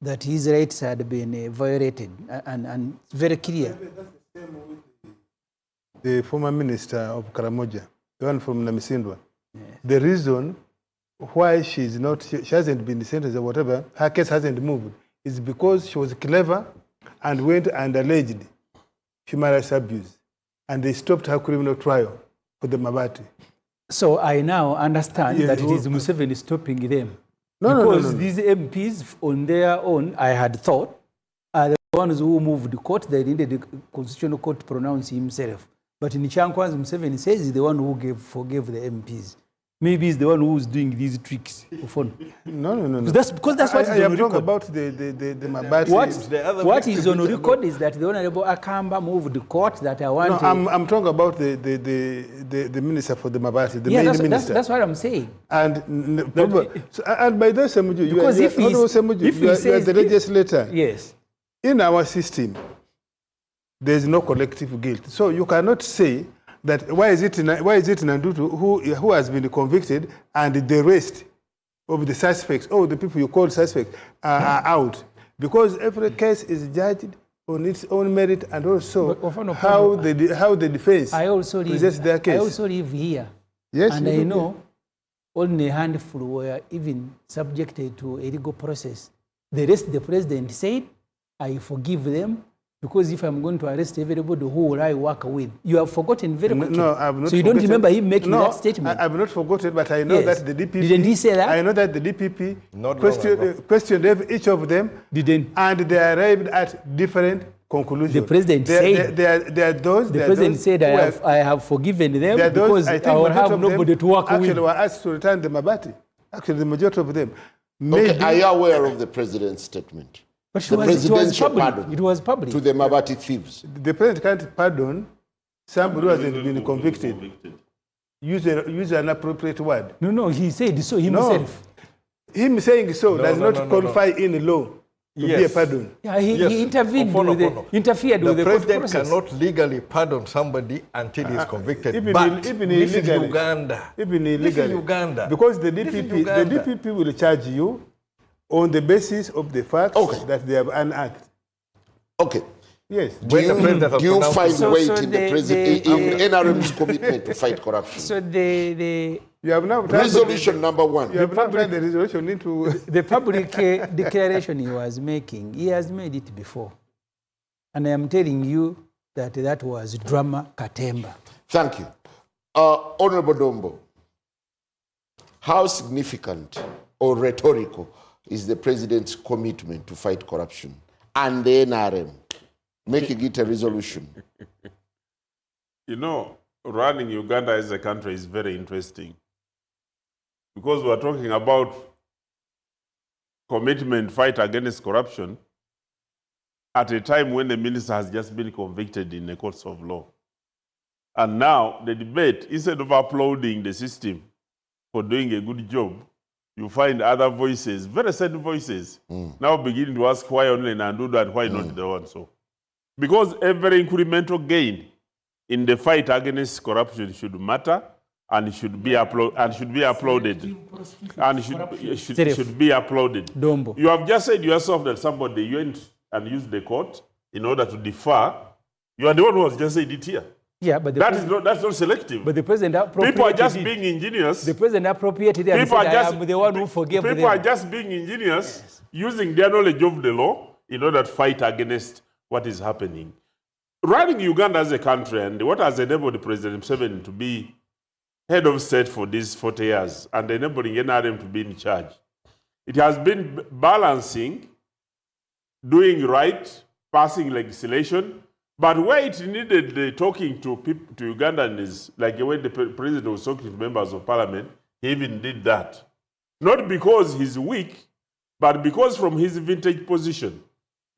S4: that his rights had been violated and very clear.
S3: The former minister of Karamoja, the one from Namisindwa, the reason why she hasn't been sentenced or whatever, her case hasn't moved, is because she was clever and went and alleged human rights abuse, and they stopped her criminal trial for the Mabati.
S4: So I now understand that it is Museveni stopping them. Because these MPs on their own, I had thought, are the ones who moved the court. They needed the Constitutional Court to pronounce himself. But in Chankwan's, Museveni says he's the one who forgave the MPs. Maybe he's the one who's doing these tricks.
S3: No.
S4: Because that's what
S3: I am talking about the Mabati.
S4: What is on record is that the Honorable Akamba moved the court that I want.
S3: No, I'm talking about the minister for the Mabati, the main minister.
S4: That's what I'm saying.
S3: And by the way, Semuju, you are the legislator.
S4: Yes.
S3: In our system, there is no collective guilt. So you cannot say that why is it Nandutu who has been convicted and the rest of the suspects, the people you call suspects, are out. Because every case is judged on its own merit and also how the defense presents their case.
S4: I also live here.
S3: Yes,
S4: and I know only a handful were even subjected to a legal process. The rest, the president said, I forgive them. Because if I'm going to arrest everybody, who will I work with? You have forgotten very quickly.
S3: No, I've not.
S4: So you don't remember him making that statement?
S3: I've not forgotten, but I know that the DPP...
S4: Didn't he say that?
S3: I know that the DPP questioned each of them.
S4: Didn't.
S3: And they arrived at different conclusions.
S4: The president said...
S3: The
S4: president said, I have forgiven them because I will have nobody to work with.
S3: Actually were asked to return the Mabati. Actually, the majority of them.
S2: Okay, are you aware of the president's statement?
S4: But it was public.
S2: To the Mabati thieves.
S3: The president can't pardon somebody who hasn't been convicted. Use an appropriate word.
S4: No, he said so himself.
S3: No. Him saying so does not qualify in law to be a pardon.
S4: Yeah, he interfered with the court process.
S1: The president cannot legally pardon somebody until he is convicted.
S3: Even
S1: this is Uganda.
S3: This is Uganda. Because the DPP will charge you on the basis of the facts that they have unearthed.
S2: Okay.
S3: Yes.
S2: Do you find weight in the president in NRM's commitment to fight corruption?
S4: So
S3: you have now
S2: resolution number 1.
S3: You have not turned the resolution into
S4: the public declaration he was making. He has made it before, and I am telling you that was drama katemba.
S2: Thank you, Honorable Dombo. How significant or rhetorical is the president's commitment to fight corruption and the NRM, making it a resolution?
S5: You know, running Uganda as a country is very interesting because we're talking about commitment fight against corruption at a time when the minister has just been convicted in the courts of law. And now the debate, instead of applauding the system for doing a good job, you find other voices, very sad voices, now beginning to ask why only Nandudu and why not the one. So, because every incremental gain in the fight against corruption should matter and should be applauded and should be applauded.
S4: Dombo.
S5: You have just said yourself that somebody went and used the court in order to defer. You are the one who has just said it here.
S4: Yeah, but
S5: that's not selective.
S4: But the president appropriated
S5: people are just
S4: it.
S5: being ingenious.
S4: The president appropriated it and said, I am the one who forgave them.
S5: People are just being ingenious, using their knowledge of the law in order to fight against what is happening. Running Uganda as a country, and what has enabled President Museveni to be head of state for these 40 years and enabling NRM to be in charge, it has been balancing, doing right, passing legislation, but where it needed the talking to people, to Ugandans, like when the president was talking to members of parliament, he even did that. Not because he's weak, but because from his vintage position,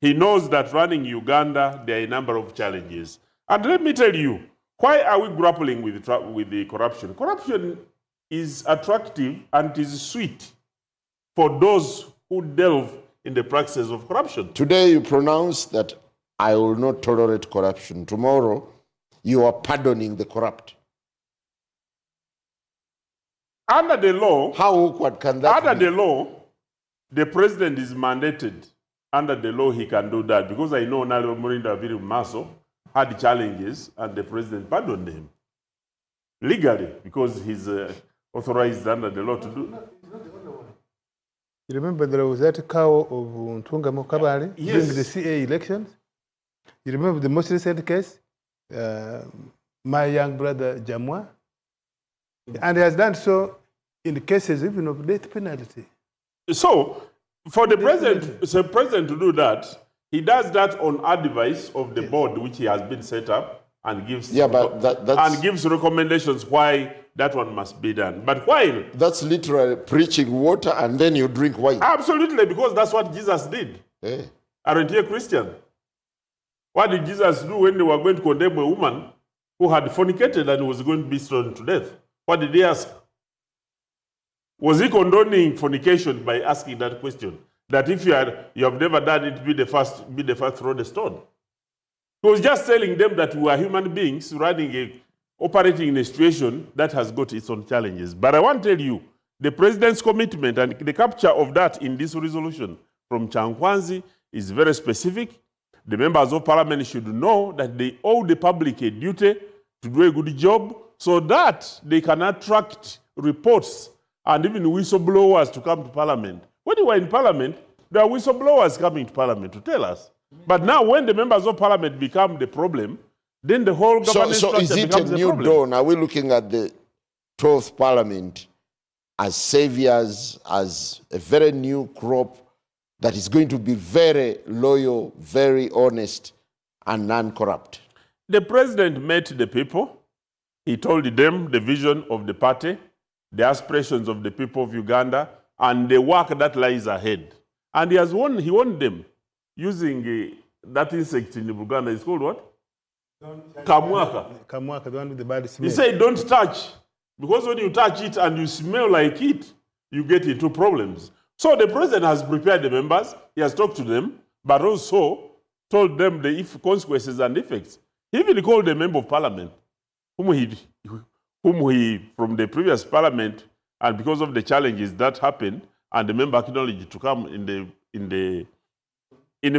S5: he knows that running Uganda, there are a number of challenges. And let me tell you, why are we grappling with the corruption? Corruption is attractive and it is sweet for those who delve in the practices of corruption.
S2: Today you pronounce that I will not tolerate corruption. Tomorrow you are pardoning the corrupt.
S5: Under the law,
S2: how awkward can that
S5: be?
S2: The
S5: law, the president is mandated. Under the law, he can do that because I know Nalo Morinda Viri Maso had challenges and the president pardoned him legally because he's authorized under the law to do.
S3: You remember there was that cow of Ntunga Mokabari during the CA elections? You remember the most recent case? My young brother Jamwa? And he has done so in the cases even of death penalty.
S5: So, for the president to do that, he does that on advice of the board which he has been set up and gives and gives recommendations why that one must be done. But while
S2: that's literally preaching water and then you drink wine.
S5: Absolutely, because that's what Jesus did. Aren't you a Christian? What did Jesus do when they were going to condemn a woman who had fornicated and was going to be stoned to death? What did he ask? Was he condoning fornication by asking that question? That if you have never done it, be the first to throw the stone. He was just telling them that we are human beings operating in a situation that has got its own challenges. But I want to tell you, the president's commitment and the capture of that in this resolution from Chankwanzi is very specific. The members of parliament should know that they owe the public a duty to do a good job so that they can attract reports and even whistleblowers to come to parliament. When you were in parliament, there are whistleblowers coming to parliament to tell us. But now when the members of parliament become the problem, then the whole government structure becomes the problem.
S2: So is it a new dawn? Are we looking at the 12th parliament as saviors, as a very new crop that is going to be very loyal, very honest, and non-corrupt?
S5: The president met the people. He told them the vision of the party, the aspirations of the people of Uganda, and the work that lies ahead. And he warned them using that insect in Uganda. It's called what? Kamwaka.
S3: Kamwaka, the one with the bad smell.
S5: He said, don't touch. Because when you touch it and you smell like it, you get into problems. So the president has prepared the members. He has talked to them, but also told them the consequences and effects. He even called a member of parliament, whom he from the previous parliament, and because of the challenges that happened, and the member acknowledged to come in the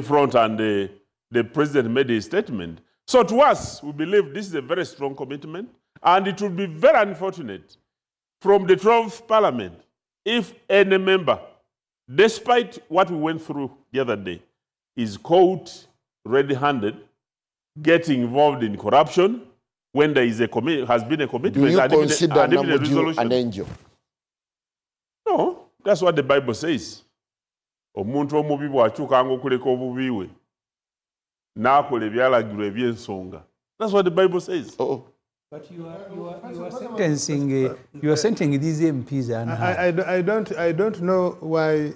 S5: front, and the president made a statement. So to us, we believe this is a very strong commitment, and it would be very unfortunate from the 12th parliament if any member, despite what we went through the other day, is caught red-handed, getting involved in corruption, when there is has been a commitment.
S2: Do you consider
S5: Namuju
S2: an angel?
S5: No, that's what the Bible says. Omuntu omubi bw'akyukanga okuleka obubi we n'akola ebyalagirwa eby'ensonga. That's what the Bible says.
S4: But you are sentencing these MPs.
S3: I don't know why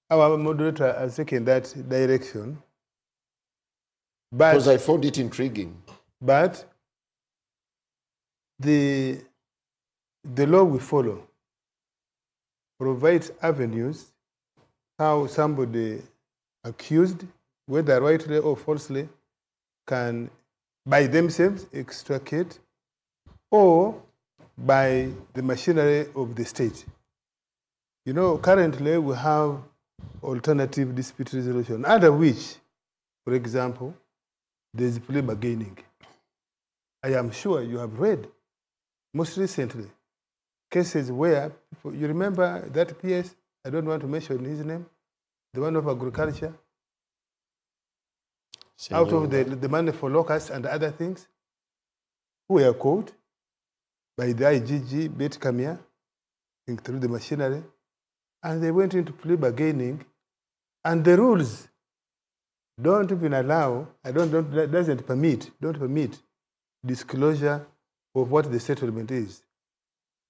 S3: our moderator has taken that direction.
S2: Because I found it intriguing.
S3: But the law we follow provides avenues how somebody accused, whether rightly or falsely, can by themselves extricate or by the machinery of the state. You know, currently we have alternative dispute resolution, under which, for example, there's plea bargaining. I am sure you have read, most recently, cases where, you remember that PS, I don't want to mention his name, the one of agriculture, out of the money for locusts and other things, who were caught by the IGG, Bet Kamia, through the machinery, and they went into plea bargaining, and the rules don't even allow, don't permit disclosure of what the settlement is.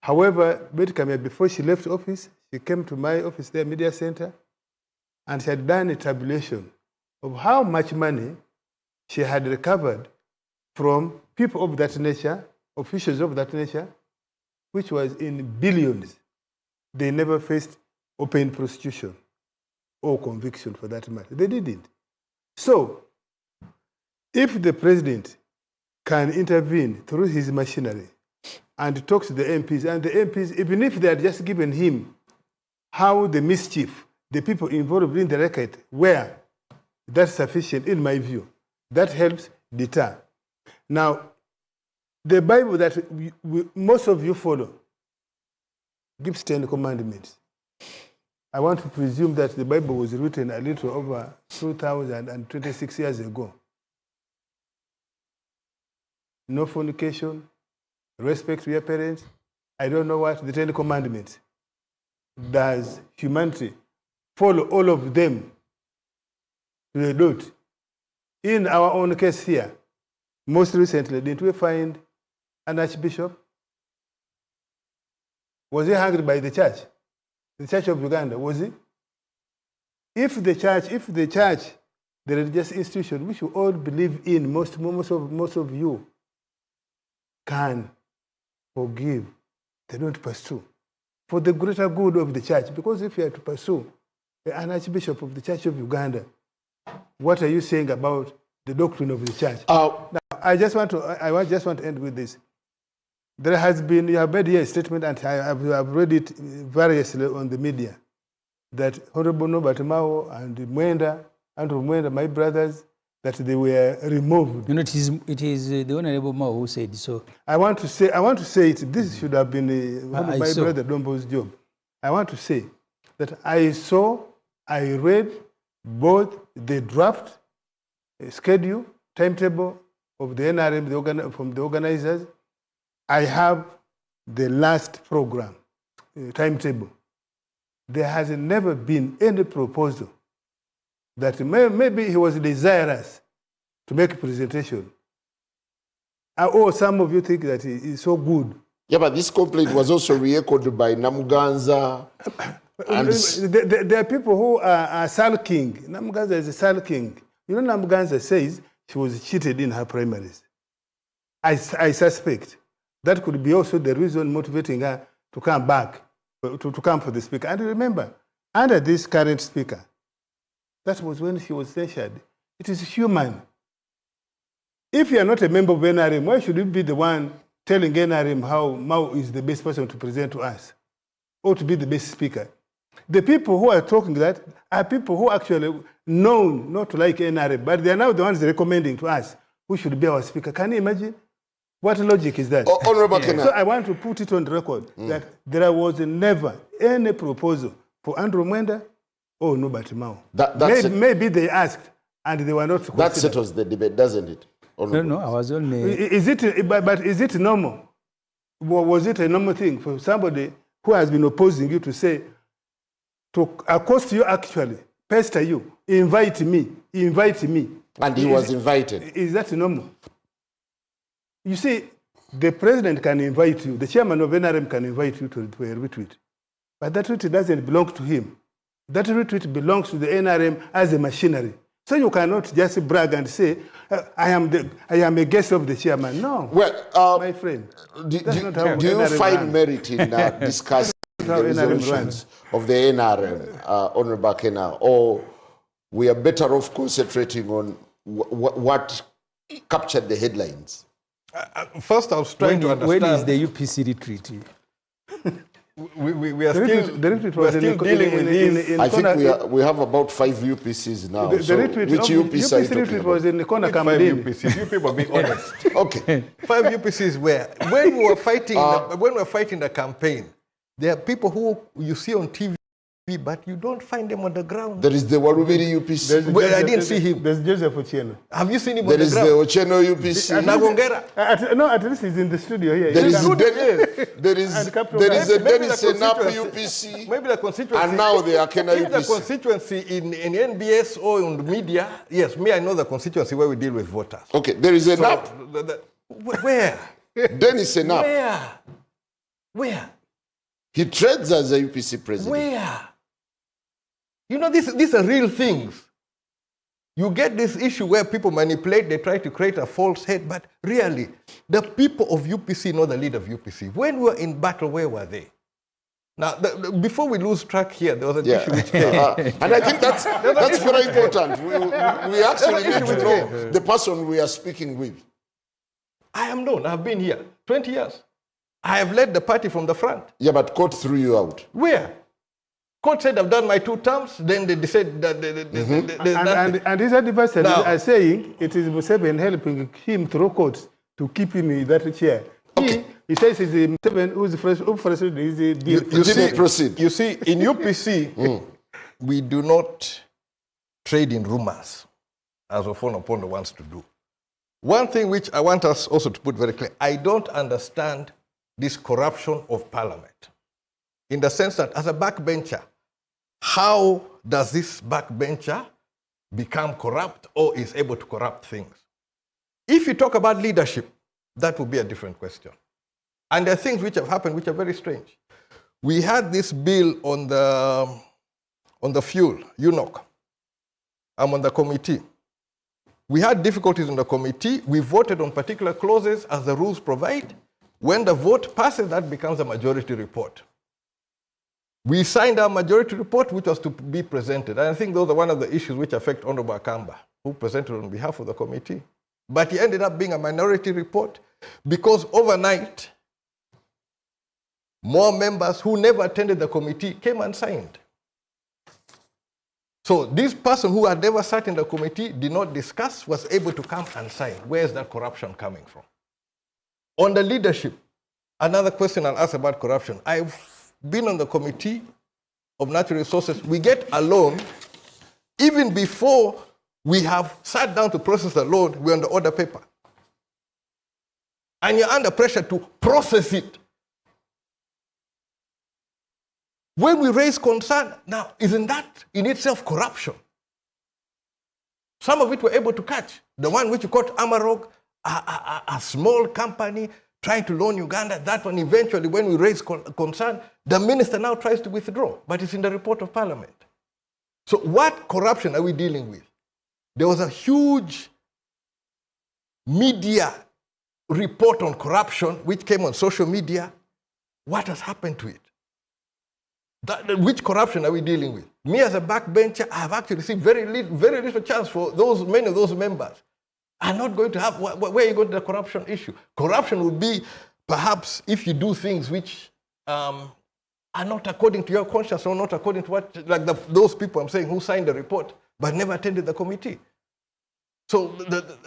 S3: However, Bet Kamia, before she left office, she came to my office there, Media Center, and she had done a tabulation of how much money she had recovered from people of that nature, officials of that nature, which was in billions. They never faced open prosecution or conviction for that matter. They didn't. So, if the president can intervene through his machinery and talk to the MPs, and the MPs, even if they had just given him how the mischief, the people involved in the racket were, that's sufficient in my view. That helps deter. Now, the Bible that most of you follow gives 10 commandments. I want to presume that the Bible was written a little over 2,026 years ago. No fornication, respect to your parents. I don't know what the 10 commandments. Does humanity follow all of them to the dot? In our own case here, most recently, didn't we find an archbishop? Was he hanged by the church? The Church of Uganda, was he? If the church, the religious institution, which we all believe in, most of you can forgive, they don't pursue. For the greater good of the church, because if you are to pursue an archbishop of the Church of Uganda, what are you saying about the doctrine of the church? Now, I just want to end with this. There has been, you have made here a statement, and I have read it variously on the media, that Honorable Nobert Mao and Andrew Mwenda, my brothers, that they were removed.
S4: You know, it is the Honorable Mao who said so.
S3: I want to say it. This should have been my brother Dombo's job. I want to say that I read both the draft schedule, timetable of the NRM, from the organizers. I have the last program, timetable. There has never been any proposal that maybe he was desirous to make a presentation. Or some of you think that he is so good.
S2: Yeah, but this complaint was also re-echoed by Namuganza.
S3: There are people who are sulking. Namuganza is sulking. You know, Namuganza says she was cheated in her primaries. I suspect that could be also the reason motivating her to come back, to come for the speaker. And remember, under this current speaker, that was when she was censured. It is human. If you are not a member of NRM, why should you be the one telling NRM how Mao is the best person to present to us, or to be the best speaker? The people who are talking that are people who are actually known not to like NRM, but they are now the ones recommending to us who should be our speaker. Can you imagine? What logic is that?
S2: Honorable Kena.
S3: So I want to put it on record that there was never any proposal for Andrew Mwenda or Nobert Mao. Maybe they asked and they were not considered.
S2: That settles the debate, doesn't it?
S4: No, I was only...
S3: Is it normal? Was it a normal thing for somebody who has been opposing you to say, to accost you actually, pester you, invite me?
S2: And he was invited.
S3: Is that normal? You see, the president can invite you, the chairman of NRM can invite you to a retweet. But that retweet doesn't belong to him. That retweet belongs to the NRM as a machinery. So you cannot just brag and say, I am a guest of the chairman. No, my friend.
S2: Do you find merit in discussing the resolutions of the NRM, Honorable Kena, or we are better off concentrating on what captured the headlines?
S1: First, I was trying to understand.
S4: When is the UPC retreat?
S1: we are
S3: The
S1: still,
S3: retweet
S1: we are
S3: was
S1: still dealing with this.
S2: I think we have about 5 UPCs now.
S3: The
S2: so
S3: retweet,
S2: which UPC are you talking
S3: retweet
S2: about?
S3: was in the corner
S1: 5
S3: Kamadini.
S1: UPCs. You people be honest.
S2: Okay.
S1: 5 UPCs where when we were fighting the campaign, there are people who you see on TV, but you don't find them on the ground.
S2: There is the Warubiri UPC.
S1: Well, I didn't see him.
S3: There's Joseph Ochieno.
S1: Have you seen him
S2: There
S1: on the
S2: is the
S1: ground?
S2: Ocheno UPC.
S1: Nagongera.
S3: At least he's in the studio here.
S2: There is
S3: And
S2: a
S3: Capital
S2: Dennis
S1: Maybe the
S2: Senap
S1: constituency-
S2: UPC.
S1: Maybe the constituency.
S2: And now the Akena
S1: If the
S2: UPC.
S1: constituency in NBS or in the media, yes, me, I know the constituency where we deal with voters.
S2: Okay, there is a
S1: So,
S2: NAP.
S1: where?
S2: Dennis Senap.
S1: Where?
S2: He trades as a UPC president.
S1: Where? You know, these are real things. You get this issue where people manipulate, they try to create a false head, but really, the people of UPC know the leader of UPC. When we were in battle, where were they? Now, before we lose track here, there was an issue which came.
S2: And I think that's very important. We actually need to know the person we are speaking with.
S1: I am known. I've been here 20 years. I have led the party from the front.
S2: Yeah, but court threw you out.
S1: Where? Court said I've done my 2 terms, then they decided that...
S3: and his advisors
S1: Now-
S3: are saying it is Museveni helping him through courts to keep him in that chair.
S2: Okay.
S3: He says it's Museveni who's the first is the deal.
S2: Proceed.
S1: You see, in UPC, we do not trade in rumors, as Ofono Opondo wants to do. One thing which I want us also to put very clear, I don't understand this corruption of parliament. In the sense that as a backbencher, how does this backbencher become corrupt or is able to corrupt things? If you talk about leadership, that would be a different question. And there are things which have happened which are very strange. We had this bill on the fuel, UNOC. I'm on the committee. We had difficulties in the committee. We voted on particular clauses as the rules provide. When the vote passes, that becomes a majority report. We signed our majority report, which was to be presented. And I think those are one of the issues which affect Honorable Akamba, who presented on behalf of the committee. But it ended up being a minority report because overnight, more members who never attended the committee came and signed. So this person who had never sat in the committee, did not discuss, was able to come and sign. Where is that corruption coming from? On the leadership, another question I'll ask about corruption. I've been on the Committee of Natural Resources. We get a loan. Even before we have sat down to process the loan, we're on the order paper. And you're under pressure to process it. When we raise concern, now, isn't that in itself corruption? Some of it we're able to catch. The one which you caught Amarok, a small company trying to loan Uganda, that one eventually, when we raise concern, the minister now tries to withdraw, but it's in the report of parliament. So what corruption are we dealing with? There was a huge media report on corruption, which came on social media. What has happened to it? Which corruption are we dealing with? Me as a backbencher, I have actually seen very little chance for many of those members. Are not going to have, where are you going to the corruption issue? Corruption would be perhaps if you do things which are not according to your conscience or not according to what, like those people I'm saying who signed the report but never attended the committee. So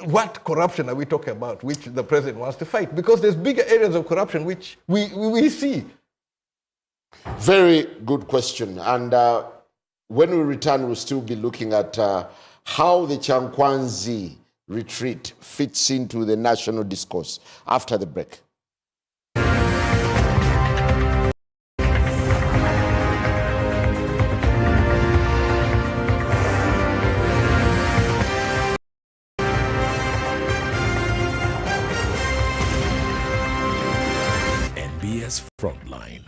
S1: what corruption are we talking about which the president wants to fight? Because there's bigger areas of corruption which we see.
S2: Very good question. And when we return, we'll still be looking at how the Chankwanzi retreat fits into the national discourse after the break.
S6: Nbs Frontline.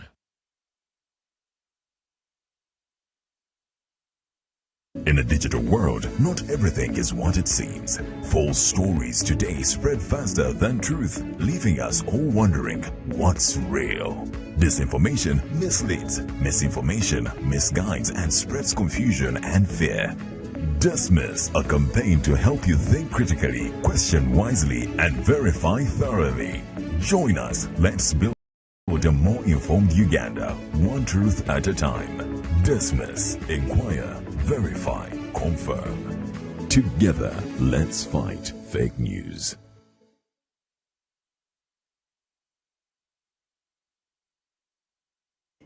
S6: In a digital world, not everything is what it seems. False stories today spread faster than truth, leaving us all wondering what's real. Disinformation misleads, misinformation misguides and spreads confusion and fear. Dismiss, a campaign to help you think critically, question wisely, and verify thoroughly. Join us. Let's build build a more informed Uganda, one truth at a time. Dismiss, inquire, verify, confirm. Together, let's fight fake news.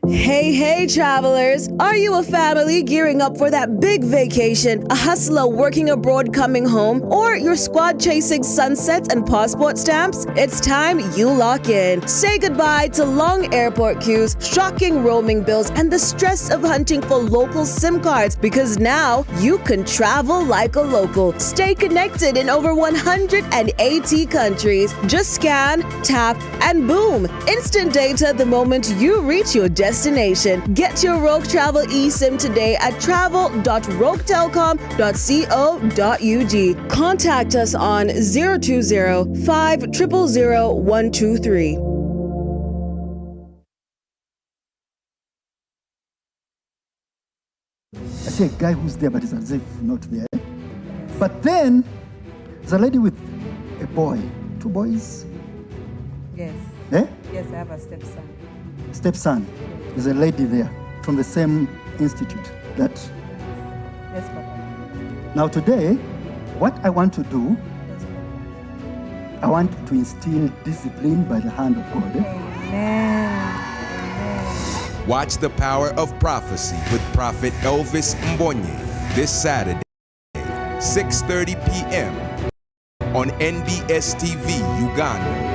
S13: Hey, travelers! Are you a family gearing up for that big vacation, a hustler working abroad coming home, or your squad chasing sunsets and passport stamps? It's time you lock in. Say goodbye to long airport queues, shocking roaming bills, and the stress of hunting for local SIM cards, because now you can travel like a local. Stay connected in over 180 countries. Just scan, tap, and boom! Instant data the moment you reach your destination. Get your Rogue Travel eSIM today at travel.roguetelcom.co.ug. Contact us on 020-5000123.
S14: I see a guy who's there, but it's as if not there. But then, there's a lady with a boy. 2 boys?
S15: Yes.
S14: Eh?
S15: Yes, I have a stepson.
S14: Stepson. There's a lady there from the same institute that...
S15: Yes, Papa.
S14: Now today, what I want to do, I want to instill discipline by the hand of God.
S15: Amen.
S16: Watch the power of prophecy with Prophet Elvis Mbonye this Saturday, 6:30 p.m. on NBS TV, Uganda.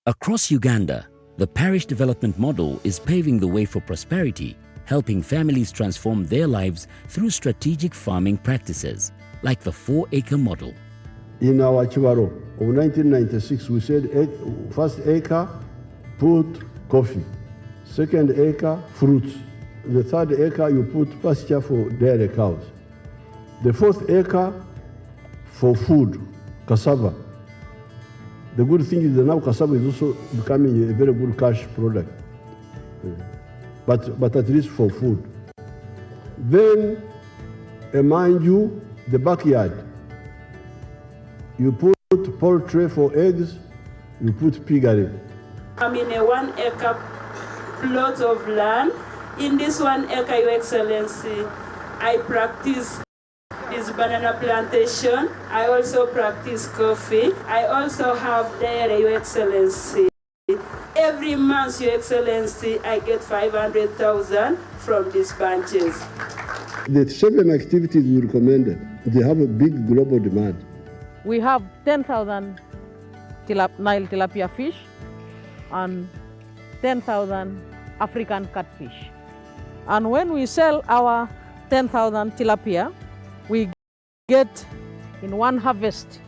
S17: Across Uganda, the parish development model is paving the way for prosperity, helping families transform their lives through strategic farming practices, like the 4-acre model.
S18: In our Chibaro of 1996, we said first acre, put coffee. Second acre, fruits. The third acre, you put pasture for dairy cows. The fourth acre, for food, cassava. The good thing is that now cassava is also becoming a very good cash product, but at least for food. Then, mind you, the backyard. You put poultry for eggs, you put piggery.
S19: I'm in a 1-acre plot of land. In this 1 acre, Your Excellency, I practice this banana plantation. I also practice coffee. I also have dairy, Your Excellency. Every month, Your Excellency, I get 500,000 from these branches.
S18: The 7 activities we recommended, they have a big global demand.
S20: We have 10,000 Nile tilapia fish and 10,000 African catfish. And when we sell our 10,000 tilapia, we get in one harvest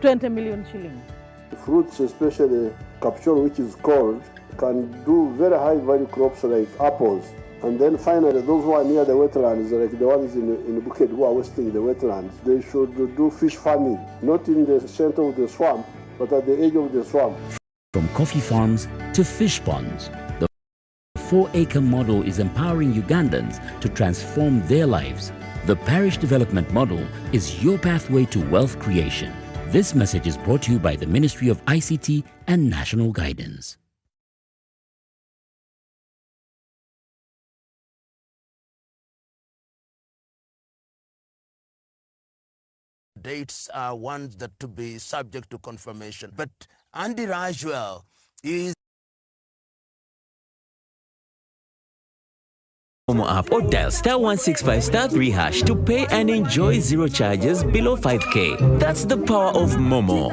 S20: 20 million shillings.
S18: Fruits, especially capuchon, which is cold, can do very high value crops like apples. And then finally, those who are near the wetlands, like the ones in Bukit who are wasting the wetlands, they should do fish farming, not in the center of the swamp, but at the edge of the swamp.
S17: From coffee farms to fish ponds, the 4-acre model is empowering Ugandans to transform their lives. The parish development model is your pathway to wealth creation. This message is brought to you by the Ministry of ICT and National Guidance.
S21: Dates are ones that to be subject to confirmation. But Andy Rajwell is
S22: Momo app or dial *165*3# to pay and enjoy 0 charges below 5K. That's the power of Momo.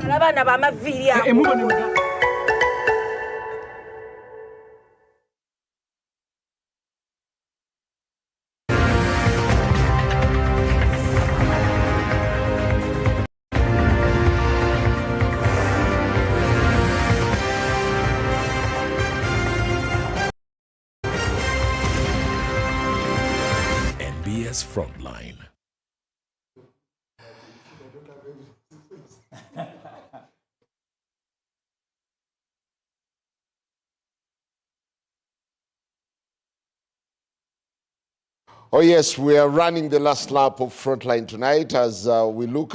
S6: Nbs Frontline.
S2: Oh yes, we are running the last lap of Frontline tonight as we look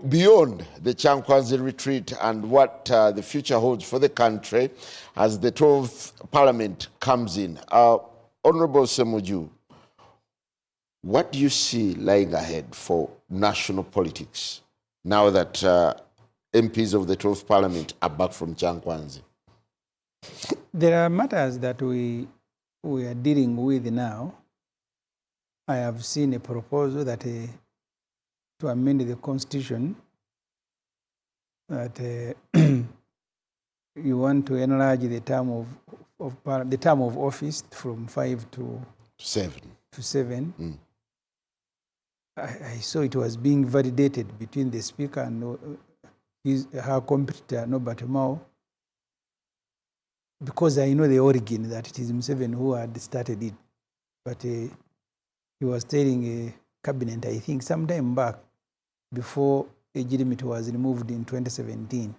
S2: beyond the Chankwanzi retreat and what the future holds for the country as the 12th Parliament comes in. Honorable Semuju, what do you see lying ahead for national politics now that MPs of the 12th Parliament are back from Chankwanzi?
S4: There are matters that we are dealing with now. I have seen a proposal that to amend the constitution that you want to enlarge the term of office from 5 to 7. I saw it was being validated between the speaker and her competitor Norbert Mao, because I know the origin that it is Museveni who had started it. But he was telling a cabinet, I think, some time back, before age limit was removed in 2017,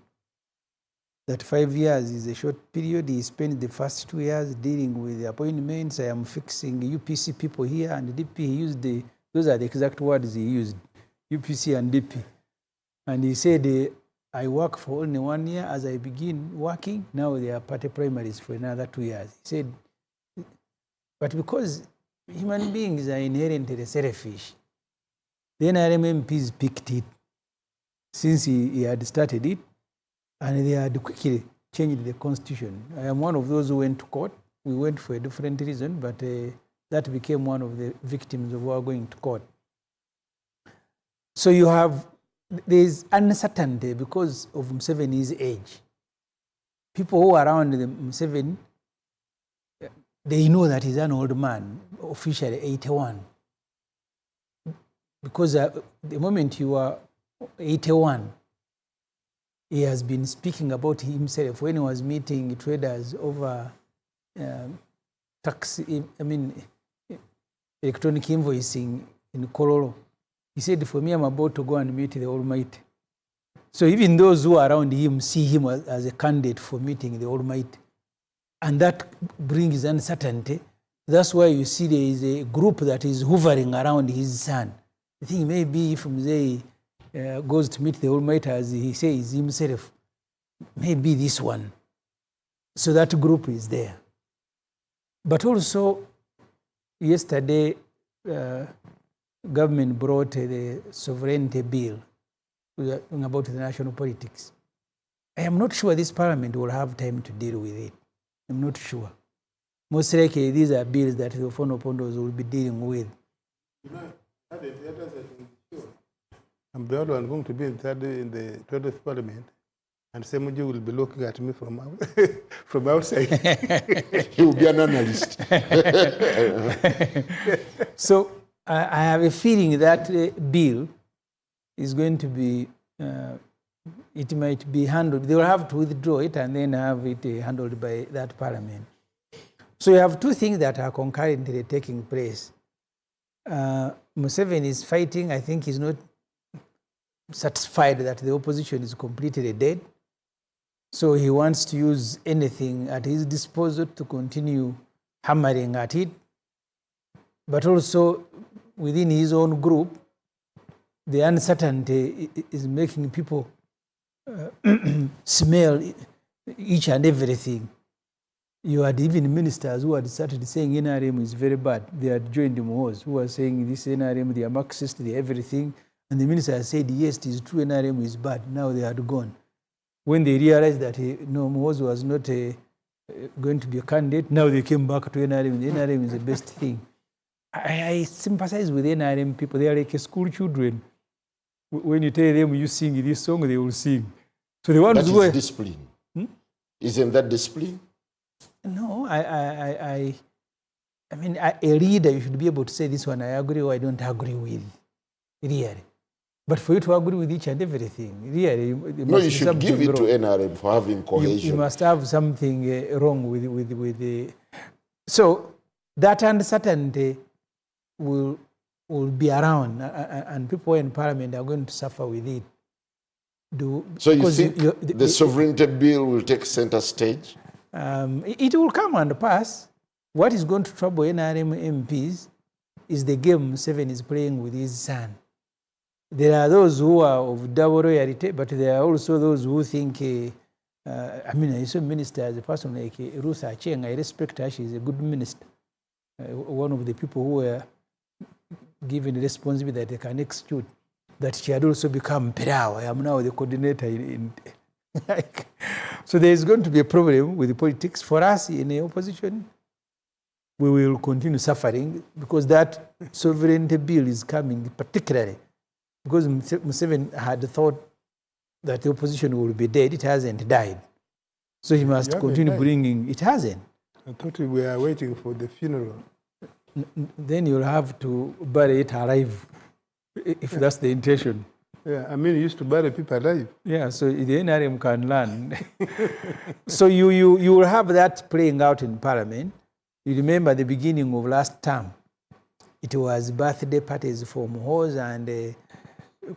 S4: that 5 years is a short period. He spent the first 2 years dealing with the appointments. I am fixing UPC people here and DP. He used those are the exact words he used, UPC and DP. And he said, I work for only 1 year. As I begin working, now they are party primaries for another 2 years. He said, but because human beings are inherently selfish, the NRM MPs picked it since he had started it, and they had quickly changed the constitution. I am one of those who went to court. We went for a different reason, but that became one of the victims of our going to court. So there is uncertainty because of Museveni's age. People who are around Museveni, they know that he's an old man, officially 81. Because the moment you are 81, he has been speaking about himself when he was meeting traders over electronic invoicing in Kololo. He said, for me, I'm about to go and meet the Almighty. So even those who are around him see him as a candidate for meeting the Almighty. And that brings uncertainty. That's why you see there is a group that is hovering around his son. I think maybe if Mzee goes to meet the Almighty as he says himself, maybe this one. So that group is there. But also, yesterday, government brought the sovereignty bill about the national politics. I am not sure this parliament will have time to deal with it. I'm not sure. Most likely, these are bills that the Fonopondos will be dealing with.
S3: I'm the only one going to be in the 12th Parliament, and Semuju will be looking at me from outside.
S2: He will be an analyst.
S4: So I have a feeling that bill is going to be, it might be handled. They will have to withdraw it and then have it handled by that parliament. So you have two things that are concurrently taking place. Museveni is fighting. I think he's not satisfied that the opposition is completely dead. So he wants to use anything at his disposal to continue hammering at it. But also within his own group, the uncertainty is making people smell each and everything. You had even ministers who had started saying NRM is very bad. They had joined Mohoz, who were saying this NRM, they are Marxist, they are everything. And the minister said, yes, it is true, NRM is bad. Now they had gone. When they realized that no, Mohoz was not going to be a candidate, now they came back to NRM. The NRM is the best thing. I sympathize with NRM people. They are like school children. When you tell them you sing this song, they will sing. So the ones who
S2: is discipline. Isn't that discipline?
S4: No, I mean, a leader, you should be able to say this one I agree or I don't agree with, really. But for you to agree with each and everything, really,
S2: no, you should give it to NRM for having cohesion.
S4: You must have something wrong with the. So that uncertainty will be around, and people in Parliament are going to suffer with it.
S2: So you think the sovereignty bill will take center stage?
S4: It will come and pass. What is going to trouble NRM MPs is the game Museveni is playing with his son. There are those who are of double loyalty, but there are also those who think, I mean, I saw minister as a person like Ruth Acheng. I respect her. She's a good minister. One of the people who were given the responsibility that they can execute, that she had also become Perao. I am now the coordinator in so there is going to be a problem with the politics. For us in the opposition, we will continue suffering because that sovereignty bill is coming, particularly because Museveni had thought that the opposition will be dead. It hasn't died. So he must continue bringing, it hasn't.
S3: I thought we were waiting for the funeral.
S4: Then you'll have to bury it alive, if that's the intention.
S3: Yeah, I mean, you used to bury people alive.
S4: Yeah, so the NRM can learn. So you will have that playing out in Parliament. You remember the beginning of last term, it was birthday parties for Muhoozi, and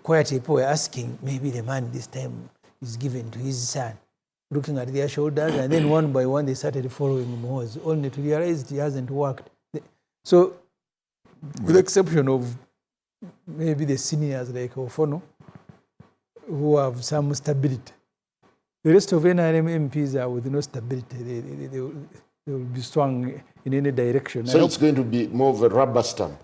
S4: quite people were asking, maybe the man this time is given to his son, looking at their shoulders, and then one by one they started following Muhoozi, only to realize it hasn't worked. So, with the exception of maybe the seniors like Ofono, who have some stability, the rest of NRM MPs are with no stability. They will be swung in any direction.
S2: So it's going to be more of a rubber stamp.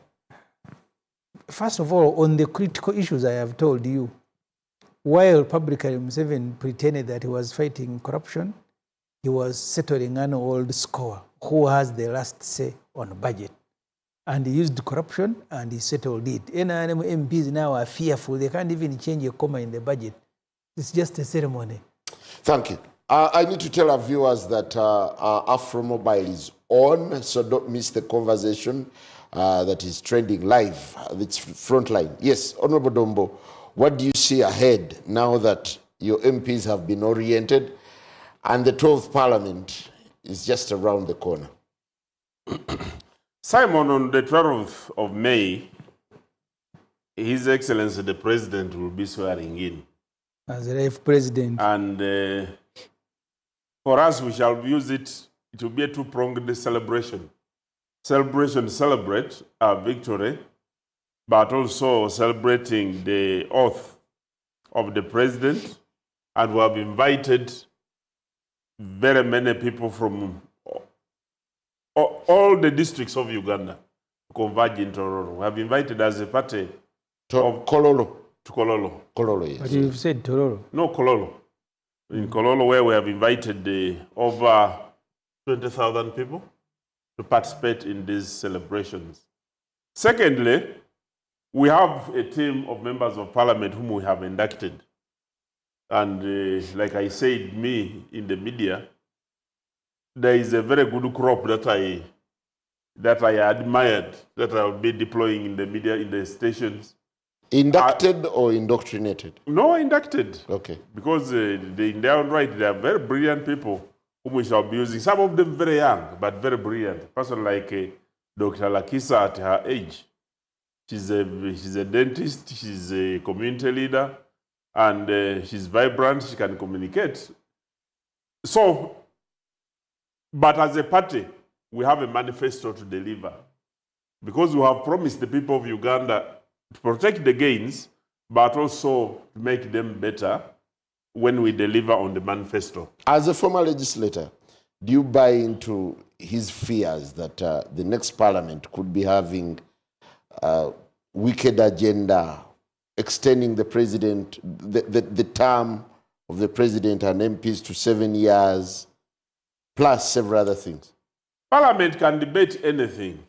S4: First of all, on the critical issues I have told you, while publicly Museveni pretended that he was fighting corruption, he was settling an old score. Who has the last say on budget? And he used corruption and he settled it. NRM MPs now are fearful. They can't even change a comma in the budget. It's just a ceremony.
S2: Thank you. I need to tell our viewers that Afro Mobile is on, so don't miss the conversation that is trending live. It's Frontline. Yes, Honorable Dombo, what do you see ahead now that your MPs have been oriented and the 12th Parliament is just around the corner?
S5: Simon, on the 12th of May, His Excellency the President will be swearing in.
S4: As a life president.
S5: And for us, we shall use it. It will be a two-pronged celebration. Celebrate our victory, but also celebrating the oath of the President. And we have invited very many people from all the districts of Uganda to converge in Tororo. We have invited as a party
S2: of Kololo.
S5: To Kololo.
S2: Kololo, yes.
S4: But you've said Tororo.
S5: No, Kololo. In Kololo, where we have invited over 20,000 people to participate in these celebrations. Secondly, we have a team of members of parliament whom we have inducted. And like I said, me in the media, there is a very good crop that I admired, that I'll be deploying in the media, in the stations.
S2: Inducted or indoctrinated?
S5: No, inducted.
S2: Okay.
S5: Because in their own right, they are very brilliant people whom we shall be using. Some of them very young, but very brilliant. A person like Dr. Lakisa at her age. She's a dentist, she's a community leader, and she's vibrant, she can communicate. So, but as a party, we have a manifesto to deliver. Because we have promised the people of Uganda to protect the gains, but also to make them better when we deliver on the manifesto.
S2: As a former legislator, do you buy into his fears that the next parliament could be having a wicked agenda, extending the president, the term of the president and MPs to 7 years, plus several other things?
S5: Parliament can debate anything,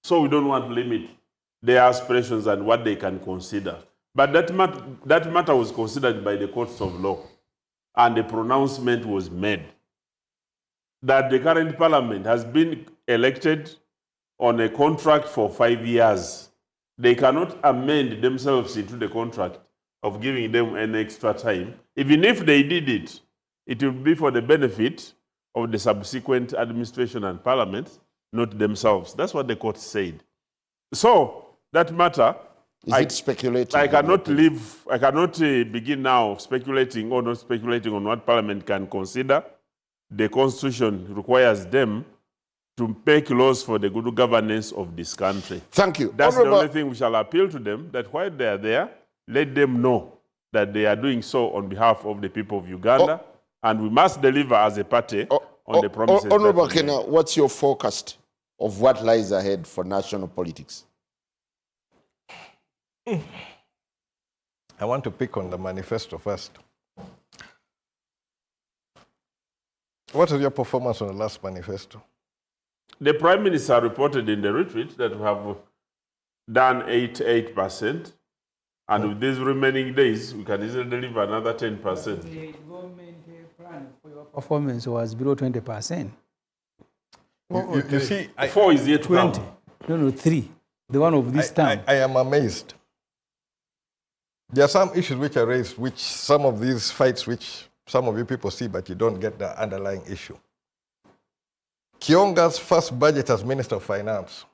S5: so we don't want to limit their aspirations and what they can consider. But that matter was considered by the courts of law, and a pronouncement was made that the current parliament has been elected on a contract for 5 years. They cannot amend themselves into the contract of giving them an extra time. Even if they did it, it will be for the benefit of the subsequent administration and parliament, not themselves. That's what the court said. So, that matter,
S2: is it speculating?
S5: I cannot begin now speculating or not speculating on what Parliament can consider. The Constitution requires them to make laws for the good governance of this country.
S2: Thank you.
S5: That's the only thing we shall appeal to them, that while they are there, let them know that they are doing so on behalf of the people of Uganda, and we must deliver as a party on the promises.
S2: Honorable Kena, what's your forecast of what lies ahead for national politics?
S1: I want to pick on the manifesto first. What is your performance on the last manifesto?
S5: The Prime Minister reported in the retreat that we have done 88%, and with these remaining days, we can easily deliver another 10%.
S4: The government plan for your performance was below 20%.
S1: You see,
S5: 4 is yet
S4: 20. No, 3. The one of this time.
S1: I am amazed. There are some issues which are raised, which some of these fights, which some of you people see, but you don't get the underlying issue. Kionga's first budget as Minister of Finance,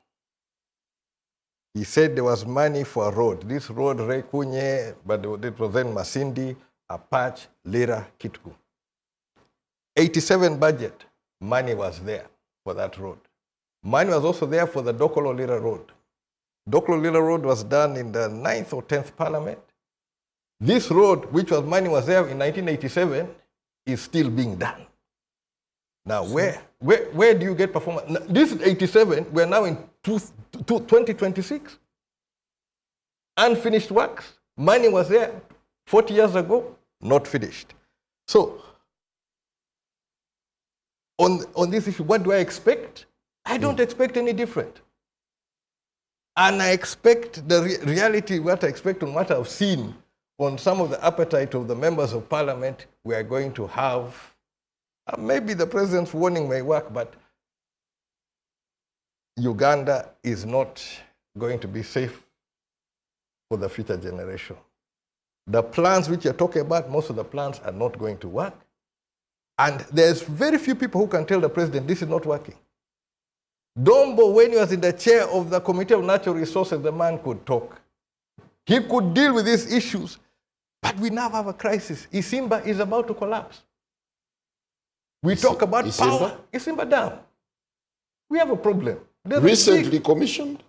S1: he said there was money for a road. This road, Rekunye, but it was then Masindi, Apach, Lira, Kitku. 87 budget, money was there for that road. Money was also there for the Dokolo Lira Road. Dokolo Lira Road was done in the 9th or 10th Parliament. This road, which was money was there in 1987, is still being done. Now, where do you get performance? Now, this is 87, we're now in 2026. Unfinished works. Money was there 40 years ago, not finished. So, on this issue, what do I expect? I don't expect any different. And I expect the reality, what I expect and what I've seen on some of the appetite of the members of parliament, we are going to have, maybe the president's warning may work, but Uganda is not going to be safe for the future generation. The plans which you're talking about, most of the plans are not going to work. And there's very few people who can tell the president this is not working. Dombo, when he was in the chair of the Committee of Natural Resources, the man could talk. He could deal with these issues. But we now have a crisis. Isimba is about to collapse. We talk about power. Isimba down. We have a problem.
S2: Recently commissioned?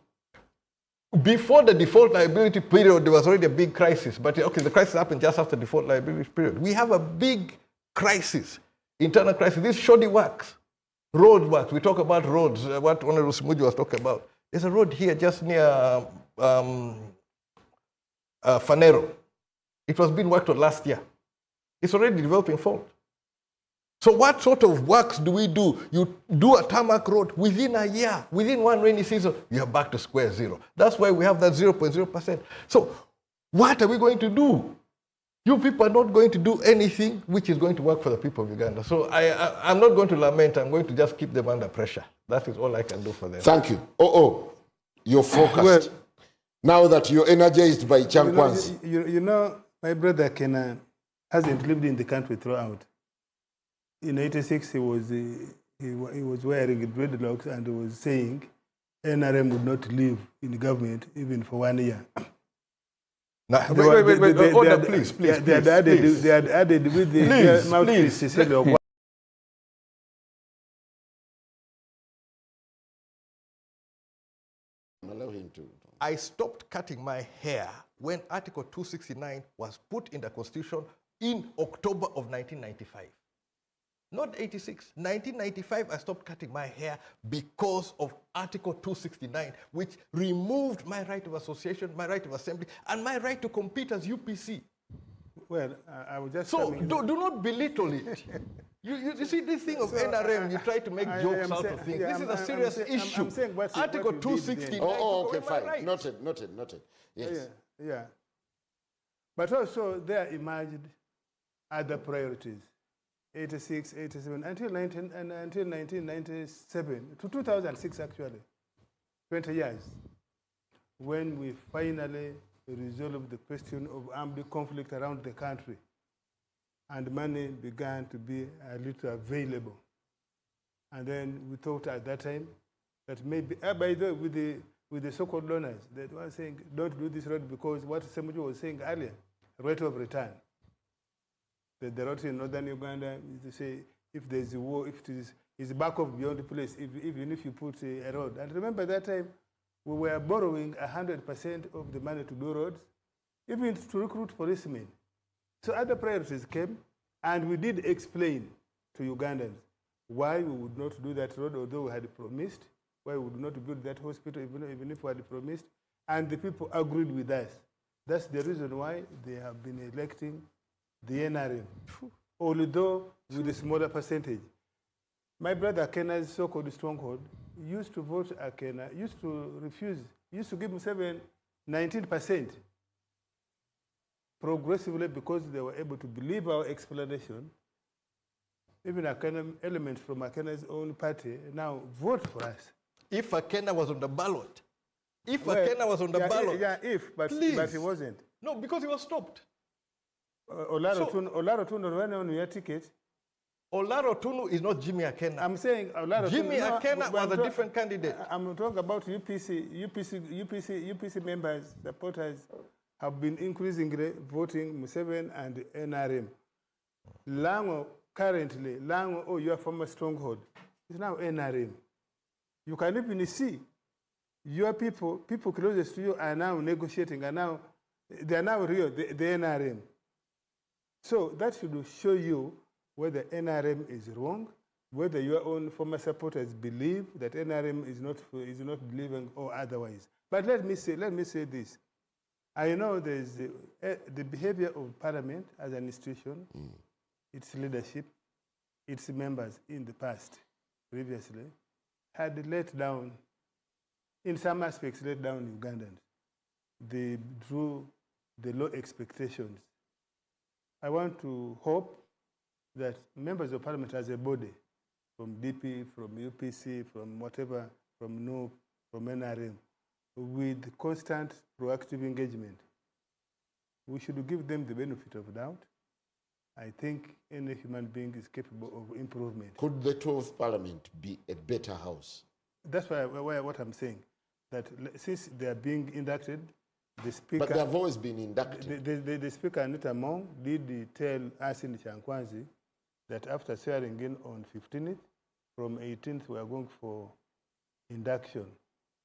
S1: Before the default liability period, there was already a big crisis. But okay, the crisis happened just after the default liability period. We have a big crisis, internal crisis. This shoddy works, road works. We talk about roads, what Honorable Smuji was talking about. There's a road here just near Fanero. It was being worked on last year. It's already developing fault. So what sort of works do we do? You do a tarmac road within a year, within one rainy season, you're back to square zero. That's why we have that 0.0%. So what are we going to do? You people are not going to do anything which is going to work for the people of Uganda. So I'm not going to lament. I'm going to just keep them under pressure. That is all I can do for them.
S2: Thank you. You're focused. Well, now that you're energized by Chankwanzi.
S3: You know, my brother Kenan hasn't lived in the country throughout. In '86, he was wearing dreadlocks and was saying NRM would not live in the government even for 1 year.
S1: Now, wait, please.
S3: They had added with the mouthpiece, he said,
S1: I stopped cutting my hair when Article 269 was put in the Constitution in October of 1995. Not 86. 1995, I stopped cutting my hair because of Article 269, which removed my right of association, my right of assembly, and my right to compete as UPC.
S3: Well, I was just...
S1: So do not belittle it. You see this thing of NRM, you try to make jokes out of things. This is a serious issue. Article 269.
S2: Okay, fine. Right. Noted. Yes.
S3: Yeah. But also there emerged other priorities. 86, 87, until 1997, to 2006 actually, 20 years, when we finally resolved the question of armed conflict around the country, and money began to be a little available. And then we thought at that time that maybe, by the way, with the so-called donors, that were saying, don't do this road because what Semuju was saying earlier, rate of return. The road in northern Uganda is to say, if there's a war, if it is is back of beyond the place, even if you put a road. And remember that time, we were borrowing 100% of the money to do roads, even to recruit policemen. So other priorities came, and we did explain to Ugandans why we would not do that road, although we had promised, why we would not build that hospital, even if we had promised, and the people agreed with us. That's the reason why they have been electing the NRM, although with a smaller percentage. My brother Kena's so-called stronghold used to vote Akena, used to refuse, used to give Museveni 19% progressively because they were able to believe our explanation. Even Akena, elements from Akena's own party now vote for us.
S1: If Akena was on the ballot, Akena was on the ballot.
S3: But he wasn't.
S1: No, because he was stopped.
S3: Olaro Tunu ran on your ticket.
S1: Olaro Tunu is not Jimmy Akena.
S3: I'm saying Olaro
S1: Jimmy Akena was a different candidate.
S3: I'm talking about UPC members, supporters have been increasingly voting Museveni and NRM. Lango currently, your former stronghold, is now NRM. You can even see your people closest to you are now negotiating, they are now real, the NRM. So that should show you whether NRM is wrong, whether your own former supporters believe that NRM is not believing or otherwise. But let me say this. I know there is the behavior of Parliament as an institution, its leadership, its members in the past, previously, had let down, in some aspects, let down Ugandans. They drew the low expectations. I want to hope that members of Parliament as a body, from DP, from UPC, from whatever, from NOP, from NRM, with constant proactive engagement, we should give them the benefit of doubt. I think any human being is capable of improvement.
S2: Could the 12th Parliament be a better house?
S3: That's what I'm saying. That since they are being inducted, the Speaker...
S2: But they have always been inducted.
S3: The Speaker, Anita Mong, did tell us in Chankwanzi that after swearing in on 15th, from 18th we are going for induction.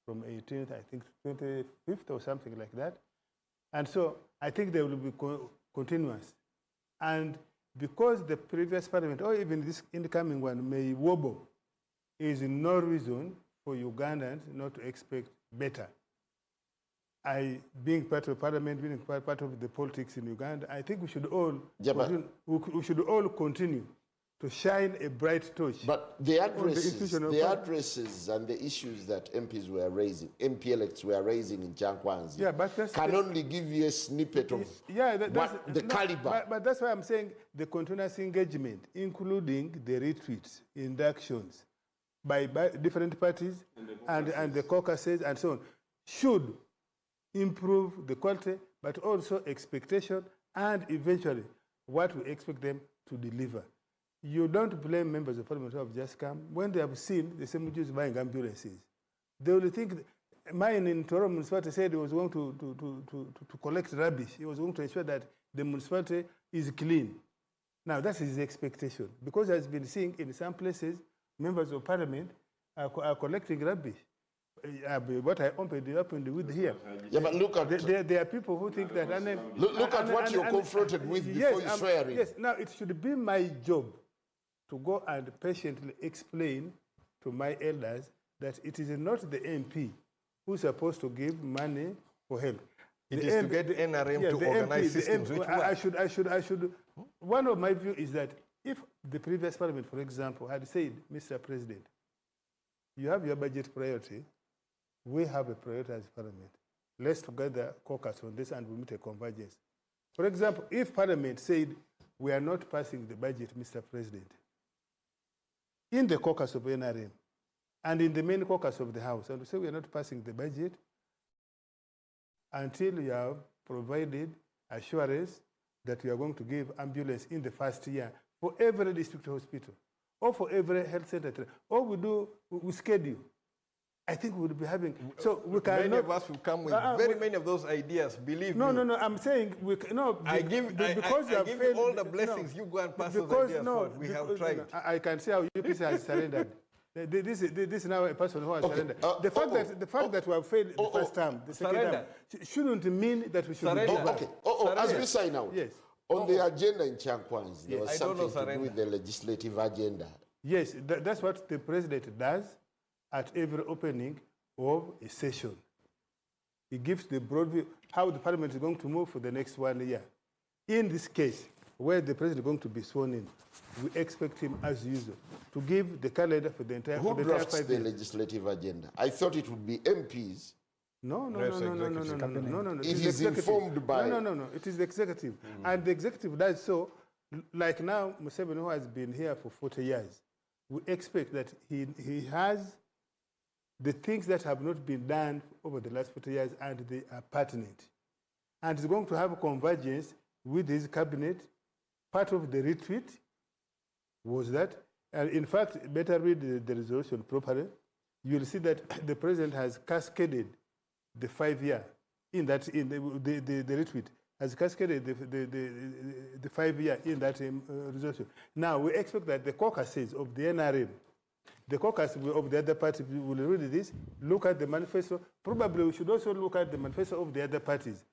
S3: From 18th, I think 25th or something like that. And so I think they will be continuous. And because the previous Parliament, or even this incoming one, may wobble, is no reason for Ugandans not to expect better. Being part of Parliament, being part of the politics in Uganda, I think we should all continue to shine a bright torch.
S2: But the addresses and the issues that MPs were raising, MP-elects were raising in Chankwanzi, can only give you a snippet of the caliber.
S3: But that's why I'm saying the continuous engagement, including the retweets, inductions by different parties and the caucuses and so on, should improve the quality, but also expectation and eventually what we expect them to deliver. You don't blame members of Parliament who have just come. When they have seen the same Jews buying ambulances, they will think, mine in Toro municipality said he was going to collect rubbish. He was going to ensure that the municipality is clean. Now, that is his expectation. Because he has been seeing in some places, members of Parliament are collecting rubbish. What I opened with here.
S2: Yeah, but look at...
S3: There are people who think that...
S2: Look at what you're confronted with before you swear in.
S3: Yes, now it should be my job to go and patiently explain to my elders that it is not the MP who's supposed to give money for help.
S1: It is to get the NRM to organize systems which work.
S3: I should. One of my views is that if the previous Parliament, for example, had said, Mr. President, you have your budget priority, we have a priority as Parliament. Let's together caucus on this and we meet a convergence. For example, if Parliament said, we are not passing the budget, Mr. President, in the caucus of NRM and in the main caucus of the House, and we say we are not passing the budget until you have provided assurance that we are going to give ambulance in the first year for every district hospital or for every health center, or we schedule. I think we would be having. So we can.
S1: Many of us will come with many of those ideas. Believe me.
S3: No. I'm saying we no. Because
S1: I give you all the blessings. You go and pass those ideas forward. We have tried.
S3: I can see how UPC has surrendered. This is now a person who has surrendered. The fact that we have failed the first time, the second time, shouldn't mean that we should be back.
S2: As we sign out.
S3: Yes.
S2: On the agenda in Chankwanzi, there was something to do with the legislative agenda.
S3: Yes, that's what the president does at every opening of a session. He gives the broad view how the parliament is going to move for the next 1 year. In this case, where the president is going to be sworn in, we expect him, as usual, to give the calendar for the entire 5 years.
S2: Who drafts the legislative agenda? I thought it would be MPs.
S3: No.
S2: It is informed by...
S3: No. It is the executive. And the executive does so, like now, Museveni, who has been here for 40 years, we expect that he has the things that have not been done over the last 40 years, and they are pertinent. And he's going to have a convergence with his cabinet. Part of the retweet was that, and in fact, better read the resolution properly. You'll see that the president has cascaded the 5-year in the retweet, has cascaded the 5-year in that resolution. Now, we expect that the caucuses of the NRM, the caucus of the other party will read this, look at the manifesto. Probably we should also look at the manifesto of the other parties.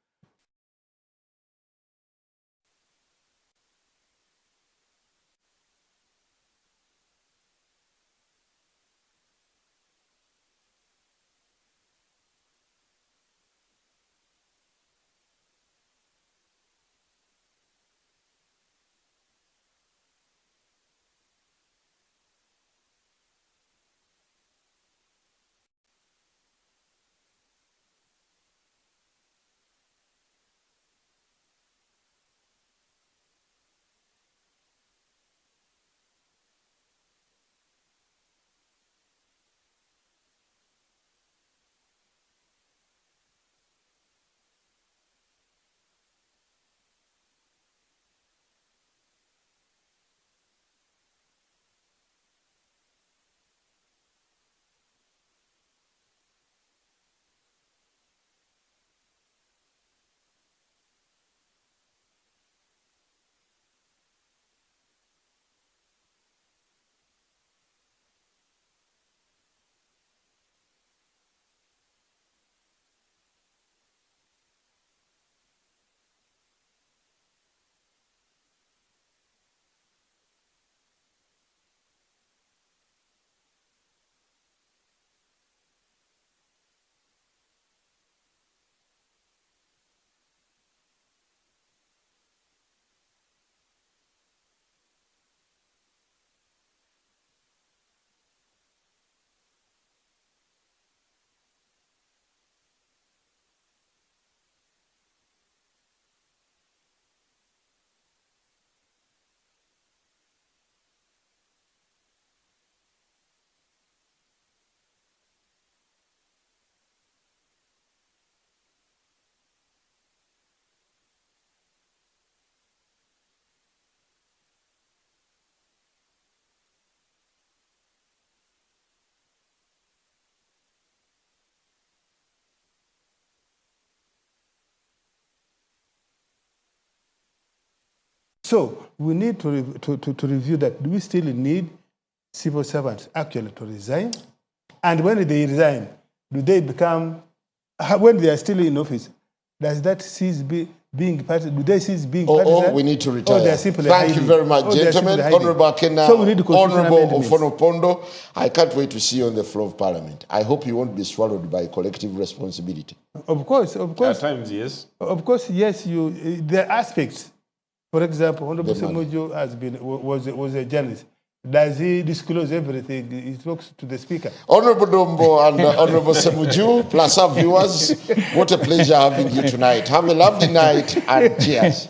S3: So we need to review that. Do we still need civil servants actually to resign? And when they resign, do they become, when they are still in office, does that cease being partisan? Do they cease being partisan?
S2: We need to retire.
S3: Thank
S2: you very much, gentlemen. Honorable Akena,
S3: so we need to
S2: Honorable Ofonopondo, I can't wait to see you on the floor of Parliament. I hope you won't be swallowed by collective responsibility.
S3: Of course.
S5: At times, yes.
S3: Of course, yes. There are aspects. For example, Honorable Semuju was a journalist. Does he disclose everything? He talks to the speaker.
S2: Honorable Dombo and Honorable Semuju, plus our viewers, what a pleasure having you tonight. Have a lovely night and cheers.